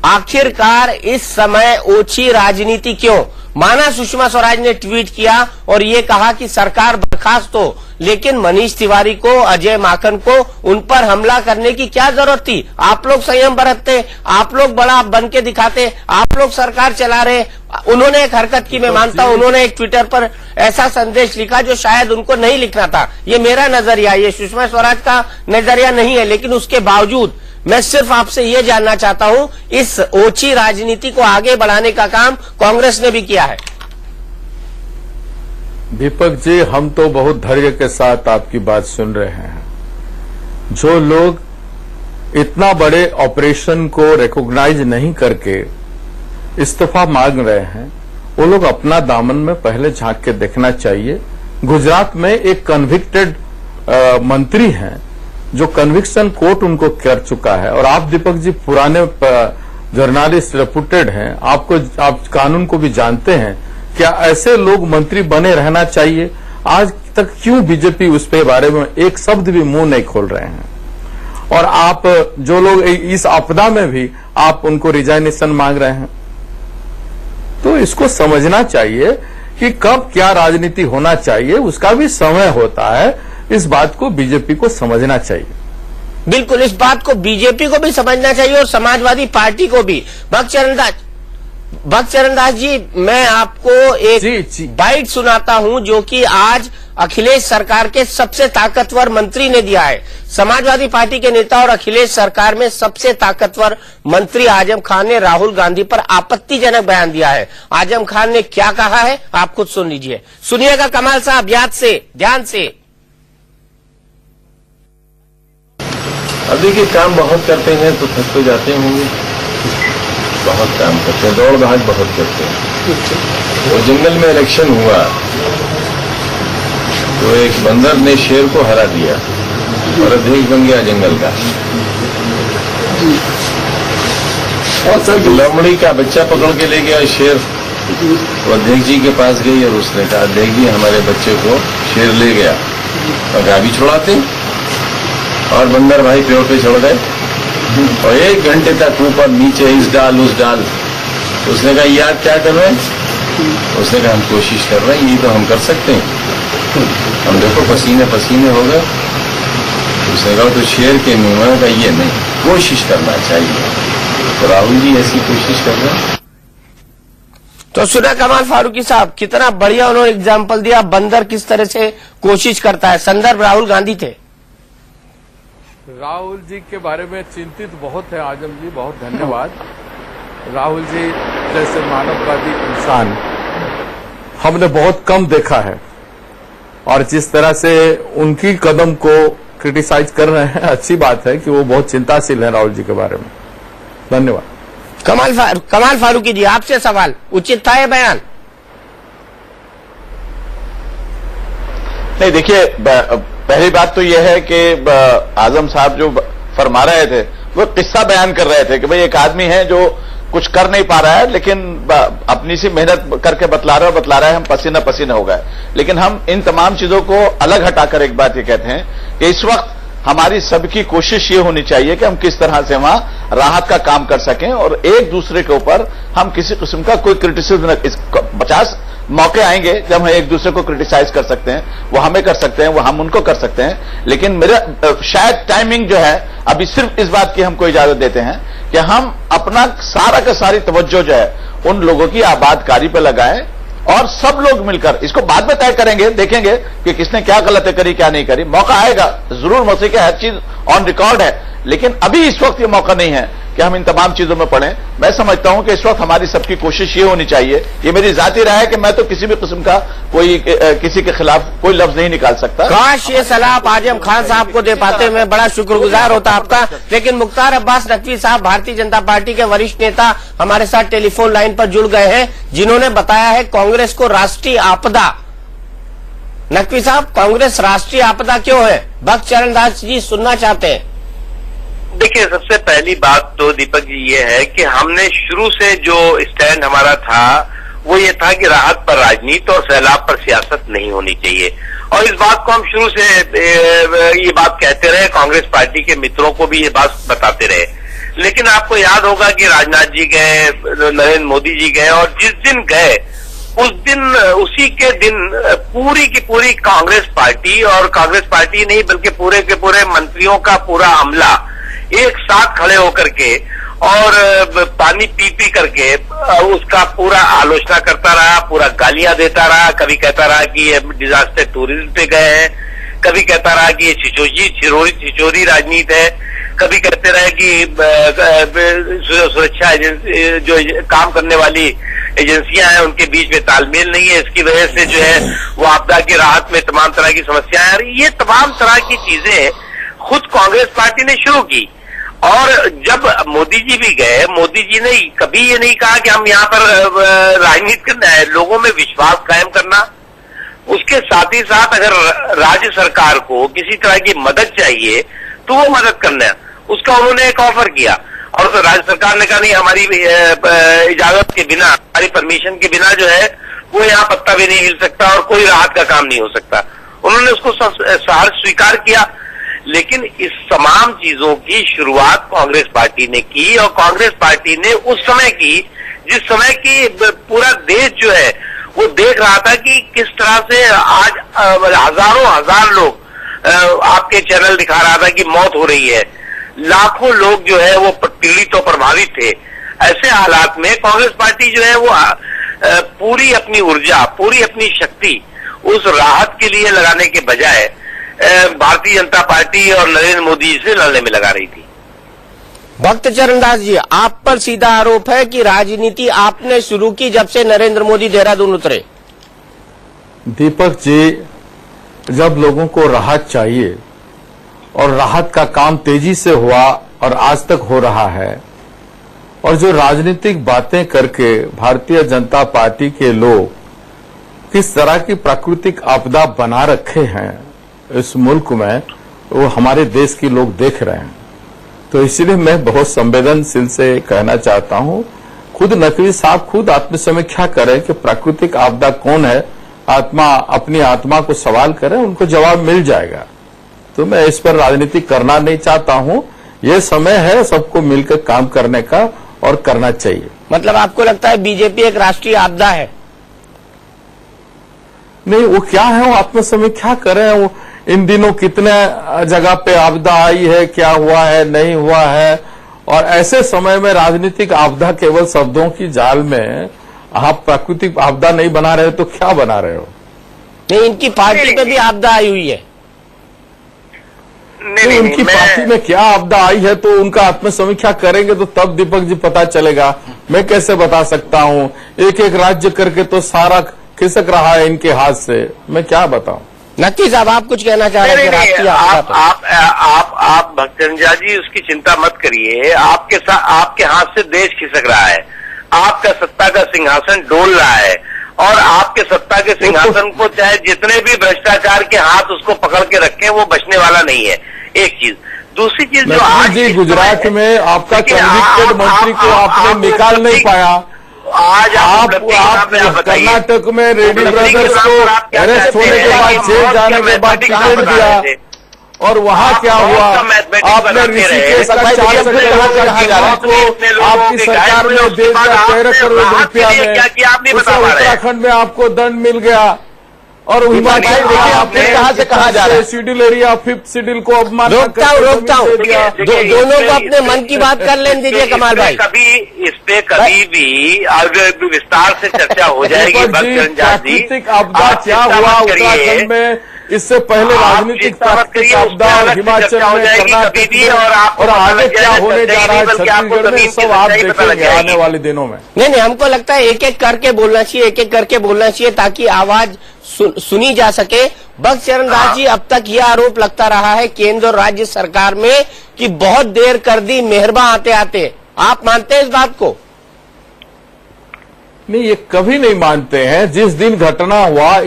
[SPEAKER 1] आखिरकार इस समय ओछी राजनीति क्यों? माना सुषमा स्वराज ने ट्वीट किया और ये कहा कि सरकार बर्खास्त हो, लेकिन मनीष तिवारी को, अजय माकन को, उन पर हमला करने की क्या जरूरत थी? आप लोग संयम बरतते, आप लोग बड़ा बन के दिखाते, आप लोग सरकार चला रहे। उन्होंने एक हरकत की, मैं मानता हूं, उन्होंने एक ट्विटर पर ऐसा संदेश लिखा जो शायद उनको नहीं लिखना था। ये मेरा नजरिया, ये सुषमा स्वराज का नजरिया नहीं है, लेकिन उसके बावजूद मैं सिर्फ आपसे ये जानना चाहता हूं, इस ओछी राजनीति को आगे बढ़ाने का काम कांग्रेस ने भी किया है।
[SPEAKER 13] दीपक जी, हम तो बहुत धैर्य के साथ आपकी बात सुन रहे हैं। जो लोग इतना बड़े ऑपरेशन को रिकॉग्नाइज नहीं करके इस्तीफा मांग रहे हैं, वो लोग अपना दामन में पहले झांक के देखना चाहिए। गुजरात में एक कन्विक्टेड मंत्री हैं जो कन्विक्शन कोर्ट उनको कर चुका है, और आप दीपक जी पुराने जर्नलिस्ट रेपुटेड हैं, आप कानून को भी जानते हैं। क्या ऐसे लोग मंत्री बने रहना चाहिए? आज तक क्यों बीजेपी उस पे बारे में एक शब्द भी मुंह नहीं खोल रहे हैं? और आप जो लोग इस आपदा में भी आप उनको रिजाइनेशन मांग रहे हैं, तो इसको समझना चाहिए कि कब क्या राजनीति होना चाहिए, उसका भी समय होता है। इस बात को बीजेपी को समझना चाहिए।
[SPEAKER 1] बिल्कुल, इस बात को बीजेपी को भी समझना चाहिए और समाजवादी पार्टी को भी। भक्त चरण दास, भक्त चरण दास जी, मैं आपको एक बाइट सुनाता हूं जो कि आज अखिलेश सरकार के सबसे ताकतवर मंत्री ने दिया है। समाजवादी पार्टी के नेता और अखिलेश सरकार में सबसे ताकतवर मंत्री आजम खान ने राहुल गांधी पर आपत्तिजनक बयान दिया है। आजम खान ने क्या कहा है आप खुद सुन लीजिए। सुनिएगा कमाल साहब, याद से, ध्यान से।
[SPEAKER 15] अब देखिए, काम बहुत करते हैं तो थक तो जाते होंगे, बहुत काम करते हैं, दौड़ भाग बहुत करते हैं। वो जंगल में इलेक्शन हुआ तो एक बंदर ने शेर को हरा दिया और अध्यक्ष बन गया जंगल का। लोमड़ी का बच्चा पकड़ के ले गया शेर, वो अध्यक्ष जी के पास गई और उसने कहा, अध्यक्ष जी हमारे बच्चे को शेर ले गया, और गाड़ी छुड़ाते। और बंदर भाई पेड़ पे चढ़ गए और 1 घंटे तक ऊपर नीचे इस डाल उस डाल। उसने कहा, यार क्या कर रहे हैं? उसने कहा, हम कोशिश कर रहे हैं, ये तो हम कर सकते हैं, हम देखो पसीने पसीने हो गए। उसने कहा, तो शेर के मुंह में, कहा ये नहीं, कोशिश करना चाहिए। तो राहुल जी ऐसी कोशिश कर रहे हैं।
[SPEAKER 1] तो सुना कमाल फारूकी साहब, कितना बढ़िया उन्होंने एग्जाम्पल दिया, बंदर किस तरह से कोशिश करता है। संदर्भ राहुल गांधी थे।
[SPEAKER 13] राहुल जी के बारे में चिंतित बहुत है आजम जी, बहुत धन्यवाद। राहुल जी जैसे मानववादी इंसान हमने बहुत कम देखा है, और जिस तरह से उनकी कदम को क्रिटिसाइज कर रहे हैं, अच्छी बात है कि वो बहुत चिंताशील है राहुल जी के बारे में। धन्यवाद।
[SPEAKER 1] कमाल फारूकी जी, आपसे सवाल, उचित था ये बयान?
[SPEAKER 12] नहीं, देखिए, पहली बात तो यह है कि आजम साहब जो फरमा रहे थे वो किस्सा बयान कर रहे थे कि भाई एक आदमी है जो कुछ कर नहीं पा रहा है, लेकिन अपनी सी मेहनत करके बतला रहा है हम पसीना पसीना हो गए। लेकिन हम इन तमाम चीजों को अलग हटाकर एक बात ये कहते हैं कि इस वक्त हमारी सबकी कोशिश ये होनी चाहिए कि हम किस तरह से वहां राहत का काम कर सकें, और एक दूसरे के ऊपर हम किसी किस्म का कोई क्रिटिसिज्म 50 मौके आएंगे जब हम एक दूसरे को क्रिटिसाइज कर सकते हैं, वो हमें कर सकते हैं, वो हम उनको कर सकते हैं। लेकिन मेरा शायद टाइमिंग जो है अभी सिर्फ इस बात की हमको इजाजत देते हैं कि हम अपना सारा का सारी तवज्जो जो है उन लोगों की आबादकारी पे लगाएं, और सब लोग मिलकर इसको बाद में तय करेंगे, देखेंगे कि किसने क्या गलती करी क्या नहीं करी। मौका आएगा जरूर, मौके की हर चीज ऑन रिकॉर्ड है, लेकिन अभी इस वक्त ये मौका नहीं है कि हम इन तमाम चीजों में पड़ें। मैं समझता हूं कि इस वक्त हमारी सबकी कोशिश ये होनी चाहिए, ये मेरी जाती राय है कि मैं तो किसी भी किस्म का किसी के खिलाफ कोई लफ्ज नहीं निकाल सकता।
[SPEAKER 1] काश ये सलाह आप आजम खान साहब को दे पाते, मैं बड़ा शुक्रगुजार होता आपका। लेकिन मुख्तार अब्बास नकवी साहब, भारतीय जनता पार्टी के वरिष्ठ नेता, हमारे साथ टेलीफोन लाइन पर जुड़ गए हैं, जिन्होंने बताया है कांग्रेस को राष्ट्रीय आपदा। नकवी साहब, कांग्रेस राष्ट्रीय आपदा क्यों है? भक्त चरण दास जी सुनना चाहते हैं।
[SPEAKER 14] देखिए, सबसे पहली बात तो दीपक जी ये है कि हमने शुरू से जो स्टैंड हमारा था वो ये था कि राहत पर राजनीति और सैलाब पर सियासत नहीं होनी चाहिए, और इस बात को हम शुरू से ये बात कहते रहे, कांग्रेस पार्टी के मित्रों को भी ये बात बताते रहे। लेकिन आपको याद होगा कि राजनाथ जी गए, नरेंद्र मोदी जी गए, और जिस दिन गए उस दिन, उसी के दिन पूरी की पूरी कांग्रेस पार्टी, और कांग्रेस पार्टी नहीं बल्कि पूरे के पूरे मंत्रियों का पूरा अमला एक साथ खड़े होकर के और पानी पी पी करके उसका पूरा आलोचना करता रहा, पूरा गालियां देता रहा। कभी कहता रहा कि ये डिजास्टर टूरिज्म पे गए हैं, कभी कहता रहा कि ये छिचोरी राजनीति है, कभी कहते रहे कि सुरक्षा एजेंसी जो काम करने वाली एजेंसियां हैं उनके बीच में तालमेल नहीं है, इसकी वजह से जो है वो आपदा की राहत में तमाम तरह की समस्याएं आ रही। ये तमाम तरह की चीजें खुद कांग्रेस पार्टी ने शुरू की, और जब मोदी जी भी गए, मोदी जी ने कभी ये नहीं कहा कि हम यहाँ पर राजनीति करना है, लोगों में विश्वास कायम करना। उसके साथ ही साथ अगर राज्य सरकार को किसी तरह की मदद चाहिए तो वो मदद करना, उसका उन्होंने एक ऑफर किया, और तो राज्य सरकार ने कहा नहीं, हमारी इजाजत के बिना, हमारी परमिशन के बिना जो है वो यहाँ पत्ता भी नहीं हिल सकता और कोई राहत का काम नहीं हो सकता। उन्होंने उसको सहर्ष स्वीकार किया। लेकिन इस तमाम चीजों की शुरुआत कांग्रेस पार्टी ने की, और कांग्रेस पार्टी ने उस समय की जिस समय की पूरा देश जो है वो देख रहा था कि किस तरह से आज हजारों हजार लोग, आपके चैनल दिखा रहा था कि मौत हो रही है, लाखों लोग जो है वो पीड़ित और प्रभावित थे। ऐसे हालात में कांग्रेस पार्टी जो है वो पूरी अपनी ऊर्जा, पूरी अपनी शक्ति उस राहत के लिए लगाने के बजाय भारतीय जनता पार्टी और नरेंद्र मोदी से लड़ने में लगा रही थी।
[SPEAKER 1] भक्त चरण दास जी, आप पर सीधा आरोप है कि राजनीति आपने शुरू की जब से नरेंद्र मोदी देहरादून उतरे।
[SPEAKER 13] दीपक जी, जब लोगों को राहत चाहिए और राहत का काम तेजी से हुआ और आज तक हो रहा है, और जो राजनीतिक बातें करके भारतीय जनता पार्टी के लोग किस तरह की प्राकृतिक आपदा बना रखे हैं इस मुल्क में, वो हमारे देश के लोग देख रहे हैं। तो इसलिए मैं बहुत संवेदनशील से कहना चाहता हूं, खुद नकवी साहब खुद आत्मसमीक्षा करें कि प्राकृतिक आपदा कौन है, अपनी आत्मा को सवाल करें, उनको जवाब मिल जाएगा। तो मैं इस पर राजनीति करना नहीं चाहता हूं। ये समय है सबको मिलकर काम करने का और करना चाहिए।
[SPEAKER 1] मतलब आपको लगता है बीजेपी एक राष्ट्रीय आपदा है?
[SPEAKER 13] नहीं, वो क्या है, वो आत्मसमीक्षा करें। वो इन दिनों कितने जगह पे आपदा आई है, क्या हुआ है, नहीं हुआ है, और ऐसे समय में राजनीतिक आपदा केवल शब्दों की जाल में आप प्राकृतिक आपदा नहीं बना रहे तो क्या बना रहे हो?
[SPEAKER 1] नहीं, इनकी पार्टी पे भी आपदा आई हुई है।
[SPEAKER 13] नहीं, उनकी पार्टी में क्या आपदा आई है तो उनका आत्मसमीक्षा करेंगे तो तब दीपक जी पता चलेगा। मैं कैसे बता सकता हूं? एक एक राज्य करके तो सारा खिसक रहा है इनके हाथ से, मैं क्या बताऊं?
[SPEAKER 1] नक्की साहब, आप कुछ कहना चाह रहे हैं?
[SPEAKER 14] आप भक्तरंजा जी उसकी चिंता मत करिए। आपके हाथ से देश खिसक रहा है, आपका सत्ता का सिंहासन डोल रहा है, और आपके सत्ता के सिंहासन को चाहे जितने भी भ्रष्टाचार के हाथ उसको पकड़ के रखें, वो बचने वाला नहीं है। एक चीज, दूसरी चीज जो आज
[SPEAKER 13] जी गुजरात में आपका कन्विक्टेड मंत्री को आपने निकाल नहीं पाया।
[SPEAKER 14] आज
[SPEAKER 13] आप कर्नाटक में रेड्डी ब्रदर्स को अरेस्ट होने के बाद, जेल जाने के बाद टिकट दिया, और वहाँ क्या हुआ? आपने ऋषिकेश का 4 आपकी सरकार ने 13 करोड़ रुपया में, उत्तराखंड में आपको दंड मिल गया, और
[SPEAKER 12] आपने कहां से कहां जा रहे हैं?
[SPEAKER 13] शेड्यूल एरिया 5th शेड्यूल को अपमान
[SPEAKER 1] रोकता हूँ। दोनों को अपने मन की बात कर लेने दीजिए कमाल भाई।
[SPEAKER 14] इस पे कभी भी विस्तार से चर्चा हो जाएगी।
[SPEAKER 13] प्राकृतिक आपदा क्या हुआ उत्तराखंड में, इससे पहले राजनीतिक प्राकृतिक आपदा हिमाचल में, कर्नाटक में, और आगे क्या होने जा रहा है छत्तीसगढ़ में, सब आप देखेंगे आने वाले दिनों में।
[SPEAKER 1] नहीं, हमको लगता है एक एक करके बोलना चाहिए, एक एक करके बोलना चाहिए ताकि आवाज सुनी जा सके। भक्त चरण दास जी, अब तक यह आरोप लगता रहा है केंद्र और राज्य सरकार में कि बहुत देर कर दी मेहरबा आते आते। आप मानते हैं इस बात को?
[SPEAKER 13] नहीं, ये कभी नहीं मानते हैं। जिस दिन घटना हुआ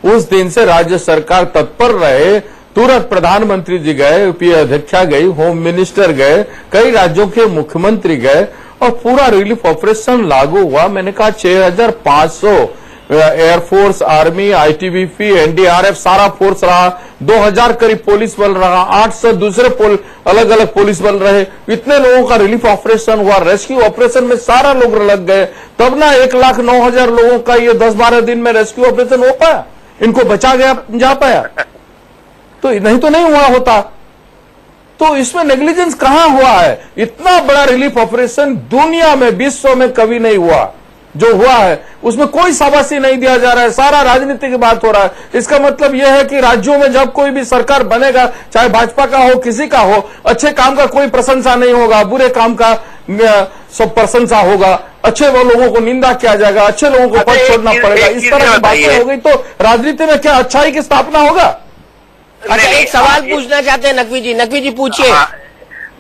[SPEAKER 13] उस दिन से राज्य सरकार तत्पर रहे। तुरंत प्रधानमंत्री जी गए, यूपीए अध्यक्षा गई, होम मिनिस्टर गए, कई राज्यों के मुख्यमंत्री गए, और पूरा रिलीफ ऑपरेशन लागू हुआ। मैंने कहा 6500 एयरफोर्स, आर्मी, आईटीबीपी, एनडीआरएफ सारा फोर्स रहा, 2000 करीब पुलिस बल रहा, 800 दूसरे अलग अलग पुलिस बल रहे। इतने लोगों का रिलीफ ऑपरेशन हुआ, रेस्क्यू ऑपरेशन में सारा लोग लग गए, तब ना 1,09,000 लोगों का ये 10-12 दिन में रेस्क्यू ऑपरेशन हो पाया, इनको बचा जा पाया। तो नहीं तो नहीं हुआ होता। तो इसमें नेग्लिजेंस कहां हुआ है? इतना बड़ा रिलीफ ऑपरेशन दुनिया में, विश्व में कभी नहीं हुआ। जो हुआ है उसमें कोई शाबाशी नहीं दिया जा रहा है, सारा राजनीति की बात हो रहा है। इसका मतलब यह है कि राज्यों में जब कोई भी सरकार बनेगा, चाहे भाजपा का हो, किसी का हो, अच्छे काम का कोई प्रशंसा नहीं होगा, बुरे काम का सब प्रशंसा होगा, अच्छे वो लोगों को निंदा किया जाएगा, अच्छे लोगों को पद छोड़ना पड़ेगा। इस तरह की बातें हो गई तो राजनीति में क्या अच्छाई की स्थापना होगा?
[SPEAKER 1] अच्छा, एक सवाल पूछना चाहते हैं नकवी जी। नकवी जी पूछिए।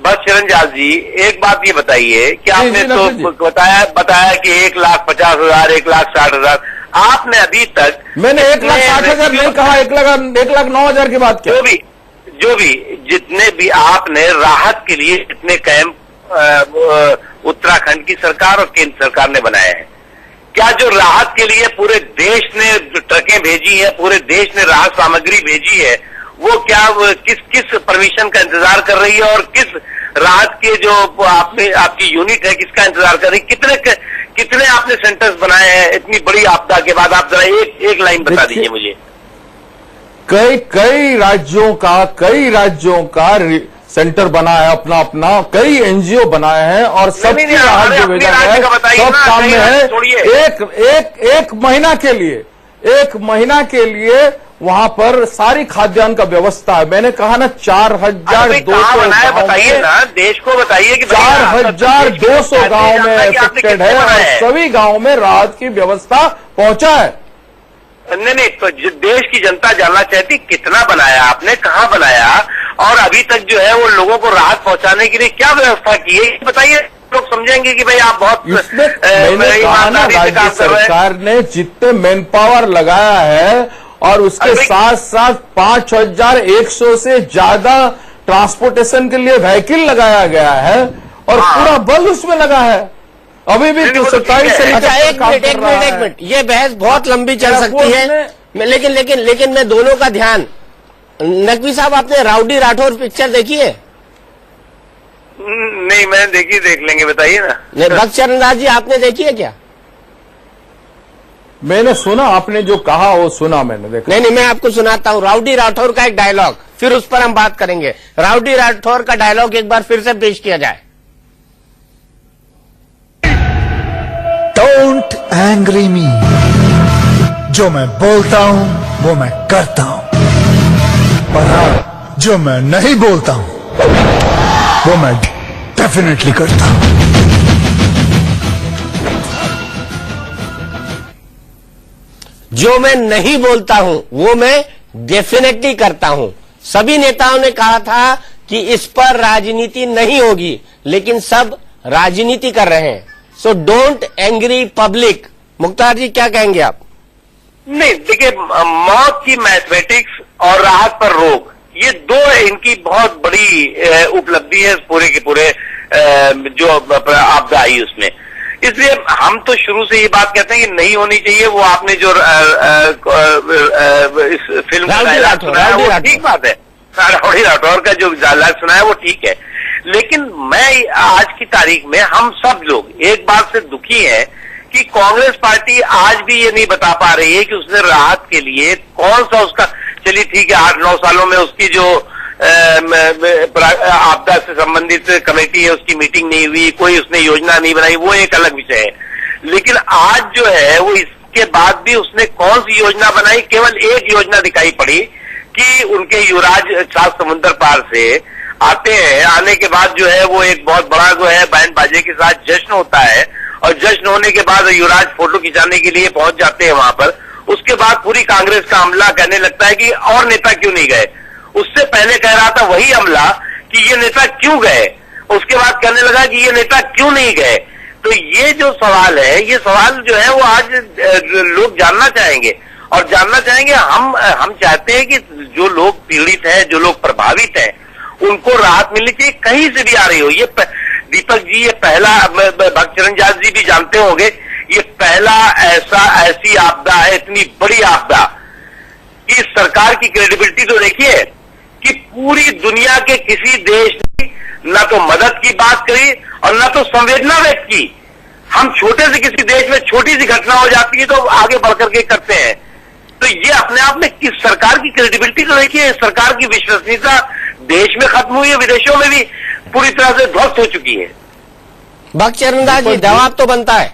[SPEAKER 14] बस चरणदास जी, एक बात ये बताइए कि आपने तो बताया कि 1,50,000, 1,60,000, आपने अभी तक,
[SPEAKER 13] मैंने 1,60,000 नहीं कहा, 1,09,000 की बात किया।
[SPEAKER 14] जो भी जितने भी आपने राहत के लिए जितने कैंप उत्तराखंड की सरकार और केंद्र सरकार ने बनाए हैं, क्या जो राहत के लिए पूरे देश ने ट्रकें भेजी है, पूरे देश ने राहत सामग्री भेजी है, वो क्या किस परमिशन का इंतजार कर रही है, और किस राहत के जो आपकी यूनिट है किसका इंतजार कर रही है? कितने आपने सेंटर्स बनाए हैं इतनी बड़ी आपदा के बाद? आप जरा एक लाइन बता दीजिए मुझे।
[SPEAKER 13] कई राज्यों का सेंटर बना है, अपना अपना कई एनजीओ बनाए हैं और सबकी राहत जो भेजा गया है सब काम में है। एक महीना के लिए वहां पर सारी खाद्यान्न का व्यवस्था है। मैंने कहा ना 4,200
[SPEAKER 14] बताइए ना, देश को बताइए कि
[SPEAKER 13] 4,200 गांव में एफेक्टेड है और सभी गांव में राहत की व्यवस्था पहुंचा है।
[SPEAKER 14] नहीं, तो देश की जनता जानना चाहती कितना बनाया आपने, कहाँ बनाया, और अभी तक जो है वो लोगों को राहत पहुंचाने के लिए क्या व्यवस्था की है, बताइए। लोग समझेंगे कि भाई आप बहुत
[SPEAKER 13] मैंने कहा ना, राज्य सरकार ने जितने मैन पावर लगाया है और उसके साथ साथ 5,100 से ज्यादा ट्रांसपोर्टेशन के लिए व्हीकल लगाया गया है और पूरा बल उसमें लगा है। अभी भी तो 27 से
[SPEAKER 1] एक मिनट, ये बहस बहुत लंबी चल सकती है, लेकिन मैं दोनों का ध्यान। नकवी साहब, आपने राउडी राठौर पिक्चर देखी है?
[SPEAKER 14] नहीं, मैंने देखी, देख लेंगे, बताइए ना।
[SPEAKER 1] नहीं, बख्शचरण दास जी, आपने देखी है क्या?
[SPEAKER 13] मैंने सुना, आपने जो कहा वो सुना मैंने, देखा।
[SPEAKER 1] नहीं, मैं आपको सुनाता हूँ राउडी राठौर का एक डायलॉग, फिर उस पर हम बात करेंगे। राउडी राठौर का डायलॉग एक बार फिर से पेश किया जाए।
[SPEAKER 2] डोंट एंग्री मी, जो मैं बोलता हूं वो मैं करता हूं, और हाँ, जो मैं नहीं बोलता हूं वो मैं डेफिनेटली करता हूं।
[SPEAKER 1] जो मैं नहीं बोलता हूं वो मैं डेफिनेटली करता हूं। सभी नेताओं ने कहा था कि इस पर राजनीति नहीं होगी, लेकिन सब राजनीति कर रहे हैं। So don't angry public. Mukhtar ji, क्या कहेंगे आप?
[SPEAKER 14] नहीं, देखिए, मौत की मैथमेटिक्स और राहत पर रोक, ये दो इनकी बहुत बड़ी उपलब्धि है पूरे के पूरे जो आपदा आई उसमें। इसलिए हम तो शुरू से ये बात कहते हैं कि नहीं होनी चाहिए। वो आपने जो इस फिल्म का डायलॉग सुनाया वो ठीक बात है, राउडी राठौर का जो डायलॉग सुनाया वो ठीक है, लेकिन मैं आज की तारीख में हम सब लोग एक बात से दुखी हैं कि कांग्रेस पार्टी आज भी ये नहीं बता पा रही है कि उसने राहत के लिए कौन सा उसका, चलिए ठीक है 8-9 सालों में उसकी जो आपदा से संबंधित कमेटी है उसकी मीटिंग नहीं हुई, कोई उसने योजना नहीं बनाई, वो एक अलग विषय है। लेकिन आज जो है वो इसके बाद भी उसने कौन सी योजना बनाई? केवल एक योजना दिखाई पड़ी कि उनके युवराज 7 समुद्र पार से आते हैं, आने के बाद जो है वो एक बहुत बड़ा जो है बैंड बाजे के साथ जश्न होता है, और जश्न होने के बाद युवराज फोटो खिंचाने के लिए पहुंच जाते हैं वहां पर। उसके बाद पूरी कांग्रेस का अमला कहने लगता है कि और नेता क्यों नहीं गए। उससे पहले कह रहा था वही अमला कि ये नेता क्यों गए, उसके बाद कहने लगा कि ये नेता क्यों नहीं गए। तो ये जो सवाल है, ये सवाल जो है वो आज लोग जानना चाहेंगे, और जानना चाहेंगे। हम चाहते हैं कि जो लोग पीड़ित हैं, जो लोग प्रभावित हैं, उनको राहत मिलनी चाहिए, कहीं से भी आ रही हो। ये दीपक जी, ये पहला, भक्तचरण दास जी भी जानते होंगे, ये पहला ऐसी आपदा है, इतनी बड़ी आपदा कि सरकार की क्रेडिबिलिटी तो देखिए कि पूरी दुनिया के किसी देश ने न तो मदद की बात करी और न तो संवेदना व्यक्त की। हम छोटे से किसी देश में छोटी सी घटना हो जाती है तो आगे बढ़कर के करते हैं। तो ये अपने आप में किस सरकार की क्रेडिबिलिटी तो देखिए, सरकार की विश्वसनीयता देश में खत्म हुई है, विदेशों में भी पूरी तरह से ध्वस्त हो चुकी है।
[SPEAKER 1] भक्तचरण दास जी, जवाब तो बनता है।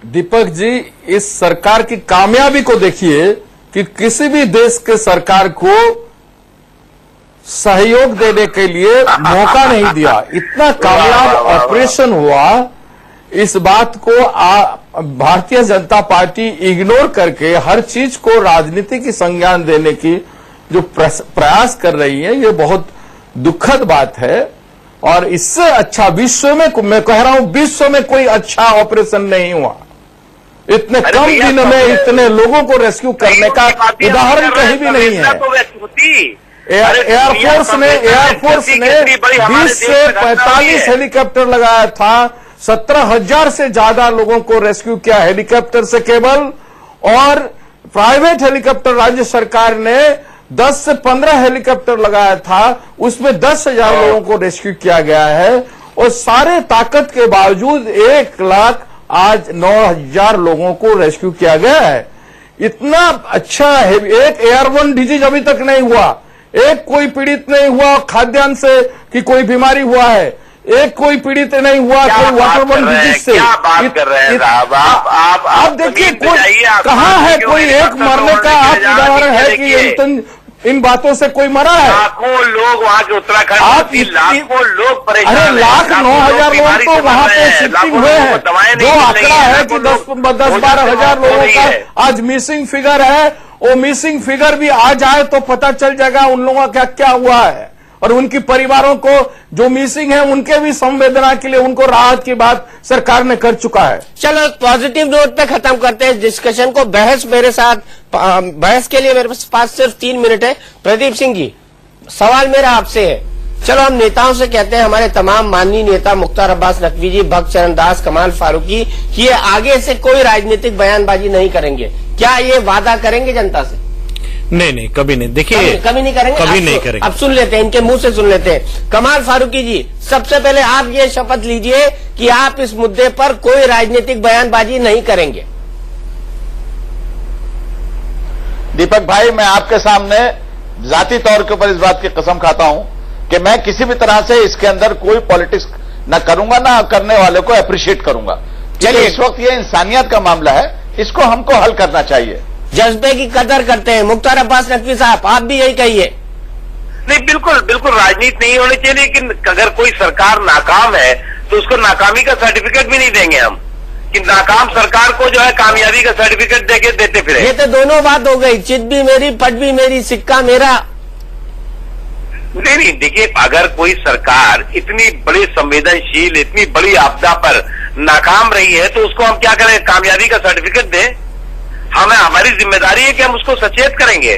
[SPEAKER 13] दीपक जी, इस सरकार की कामयाबी को देखिए कि किसी भी देश के सरकार को सहयोग देने के लिए मौका नहीं दिया। इतना कामयाब ऑपरेशन हुआ, इस बात को भारतीय जनता पार्टी इग्नोर करके हर चीज को राजनीति की संज्ञान देने की जो प्रयास कर रही है, ये बहुत दुखद बात है। और इससे अच्छा विश्व में, मैं कह रहा हूं, विश्व में कोई अच्छा ऑपरेशन नहीं हुआ। इतने कम दिन में इतने लोगों को रेस्क्यू करने का उदाहरण कहीं भी नहीं है। एयरफोर्स ने 20 से 45 हेलीकॉप्टर लगाया था, 17,000 से ज्यादा लोगों को रेस्क्यू किया हेलीकॉप्टर से केवल, और प्राइवेट हेलीकॉप्टर राज्य सरकार ने 10 से 15 हेलीकॉप्टर लगाया था, उसमें 10,000 लोगों को रेस्क्यू किया गया है। और सारे ताकत के बावजूद 1 लाख आज 9,000 लोगों को रेस्क्यू किया गया है। इतना अच्छा है, एक एयरबोर्न डिजीज अभी तक नहीं हुआ। एक कोई पीड़ित नहीं हुआ खाद्यान्न से कि कोई बीमारी हुआ है, एक कोई पीड़ित नहीं हुआ कोई वाटरबोर्न डिजीज से।
[SPEAKER 14] क्या बात कर रहे हैं साहब
[SPEAKER 13] आप देखिए कोई कहाँ है कोई एक मरने का आप उदाहरण है कि इन बातों से कोई मरा है?
[SPEAKER 14] लाखों लोग वहाँ के उत्तराखंड
[SPEAKER 13] आप
[SPEAKER 14] लाखों लोग परेशान हैं।
[SPEAKER 13] अरे लाख 9,000 लोग तो वहाँ पे शिफ्टिंग हुए हैं। जो आंकड़ा है कि 10-12 हजार लोगों का आज मिसिंग फिगर है, वो मिसिंग फिगर भी आ जाए तो पता चल जाएगा उन लोगों का क्या हुआ है, और उनकी परिवारों को जो मिसिंग है उनके भी संवेदना के लिए उनको राहत की बात सरकार ने कर चुका है।
[SPEAKER 1] चलो पॉजिटिव नोट पे खत्म करते हैं डिस्कशन को। बहस मेरे साथ, बहस के लिए मेरे पास सिर्फ 3 मिनट है। प्रदीप सिंह जी, सवाल मेरा आपसे है, चलो हम नेताओं से कहते हैं, हमारे तमाम माननीय नेता मुख्तार अब्बास नकवी जी, भक्त चरण दास, कमाल फारूकी, कि ये आगे से कोई राजनीतिक बयानबाजी नहीं करेंगे, क्या ये वादा करेंगे जनता से?
[SPEAKER 10] नहीं, कभी नहीं। देखिए
[SPEAKER 1] कभी नहीं करेंगे,
[SPEAKER 10] कभी नहीं करेंगे।
[SPEAKER 1] अब सुन लेते हैं, इनके मुंह से सुन लेते हैं। कमाल फारूकी जी, सबसे पहले आप ये शपथ लीजिए कि आप इस मुद्दे पर कोई राजनीतिक बयानबाजी नहीं करेंगे।
[SPEAKER 12] दीपक भाई, मैं आपके सामने जाती तौर के ऊपर इस बात की कसम खाता हूं कि मैं किसी भी तरह से इसके अंदर कोई पॉलिटिक्स न करूंगा, ना करने वाले को अप्रिशिएट करूंगा। चलिए, इस वक्त ये इंसानियत का मामला है, इसको हमको हल करना चाहिए।
[SPEAKER 1] जज्बे की कदर करते हैं मुख्तार अब्बास नकवी साहब, आप भी यही कहिए।
[SPEAKER 14] नहीं, बिल्कुल बिल्कुल राजनीति नहीं होनी चाहिए, लेकिन अगर कोई सरकार नाकाम है तो उसको नाकामी का सर्टिफिकेट भी नहीं देंगे हम, कि नाकाम सरकार को जो है कामयाबी का सर्टिफिकेट देते फिरे।
[SPEAKER 1] ये तो दोनों बात हो गई, चित भी मेरी, पट भी मेरी, सिक्का मेरा।
[SPEAKER 14] नहीं, देखिए, अगर कोई सरकार इतनी बड़ी संवेदनशील, इतनी बड़ी आपदा पर नाकाम रही है तो उसको हम क्या करें, कामयाबी का सर्टिफिकेट दें? हमारी जिम्मेदारी है कि हम उसको सचेत करेंगे।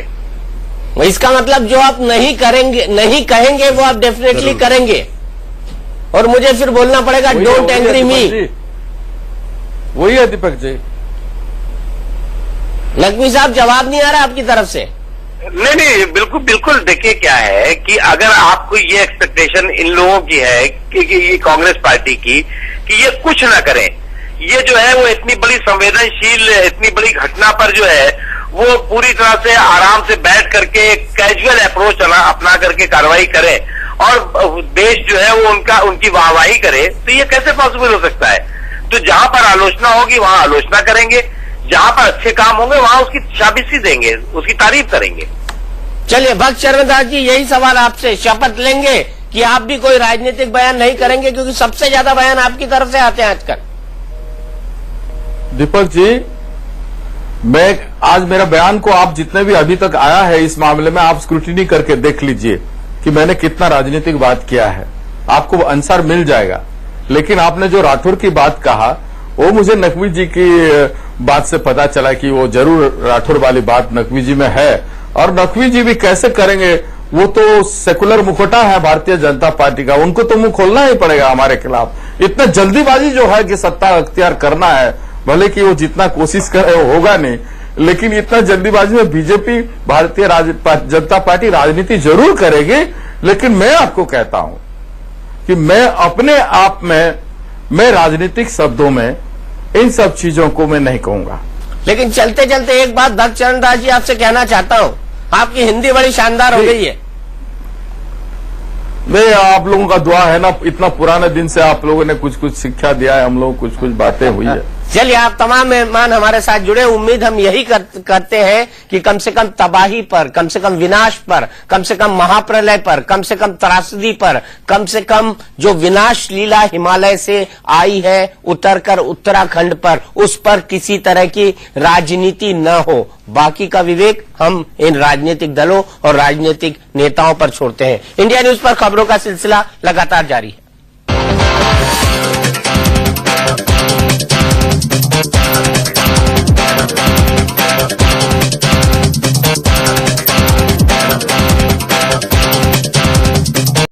[SPEAKER 1] इसका मतलब जो आप नहीं करेंगे, नहीं कहेंगे, वो आप डेफिनेटली करेंगे, और मुझे फिर बोलना पड़ेगा डोंट एंग्री मी।
[SPEAKER 13] वही है दीपक जी।
[SPEAKER 1] नकवी साहब, जवाब नहीं आ रहा आपकी तरफ से?
[SPEAKER 14] नहीं, बिल्कुल बिल्कुल। देखिए क्या है कि अगर आपको ये एक्सपेक्टेशन इन लोगों की है कि ये कांग्रेस पार्टी की कि ये कुछ ना करें, ये जो है वो इतनी बड़ी संवेदनशील, इतनी बड़ी घटना पर जो है वो पूरी तरह से आराम से बैठ करके कैजुअल अप्रोच अपना करके कार्रवाई करें और देश जो है वो उनकी वाहवाही करे, तो ये कैसे पॉसिबल हो सकता है? तो जहां पर आलोचना होगी वहां आलोचना करेंगे, जहां पर अच्छे काम होंगे वहां उसकी शाबाशी देंगे, उसकी तारीफ करेंगे।
[SPEAKER 1] चलिए, भक्त चरण दास जी, यही सवाल आपसे, शपथ लेंगे कि आप भी कोई राजनीतिक बयान नहीं करेंगे, क्योंकि सबसे ज्यादा बयान आपकी तरफ से आते हैं आजकल।
[SPEAKER 13] दीपक जी, मैं आज मेरा बयान को आप जितने भी अभी तक आया है इस मामले में आप स्क्रूटिनी करके देख लीजिए कि मैंने कितना राजनीतिक बात किया है, आपको आंसर मिल जाएगा। लेकिन आपने जो राठौर की बात कहा, वो मुझे नकवी जी की बात से पता चला कि वो जरूर राठौर वाली बात नकवी जी में है, और नकवी जी भी कैसे करेंगे, वो तो सेकुलर मुखौटा है भारतीय जनता पार्टी का, उनको तो मुंह खोलना ही पड़ेगा हमारे खिलाफ। इतना जल्दीबाजी जो है कि सत्ता अख्तियार करना है, भले कि वो जितना कोशिश करे वो होगा नहीं, लेकिन इतना जल्दीबाजी में बीजेपी भारतीय जनता पार्टी राजनीति जरूर करेगी। लेकिन मैं आपको कहता हूं कि मैं अपने आप में, मैं राजनीतिक शब्दों में इन सब चीजों को मैं नहीं कहूंगा।
[SPEAKER 1] लेकिन चलते चलते एक बात भक्त चरण दास जी आपसे कहना चाहता हूं, आपकी हिंदी बड़ी शानदार हो गई है।
[SPEAKER 13] नहीं, आप लोगों का दुआ है ना, इतना पुराने दिन से आप लोगों ने कुछ कुछ शिक्षा दिया है, हम लोग कुछ बातें हुई है।
[SPEAKER 1] चलिए, आप तमाम मेहमान हमारे साथ जुड़े, उम्मीद हम यही करते हैं कि कम से कम तबाही पर, कम से कम विनाश पर, कम से कम महाप्रलय पर, कम से कम त्रासदी पर, कम से कम जो विनाश लीला हिमालय से आई है उतरकर उत्तराखंड पर, उस पर किसी तरह की राजनीति न हो। बाकी का विवेक हम इन राजनीतिक दलों और राजनीतिक नेताओं पर छोड़ते हैं। इंडिया न्यूज पर खबरों का सिलसिला लगातार जारी है।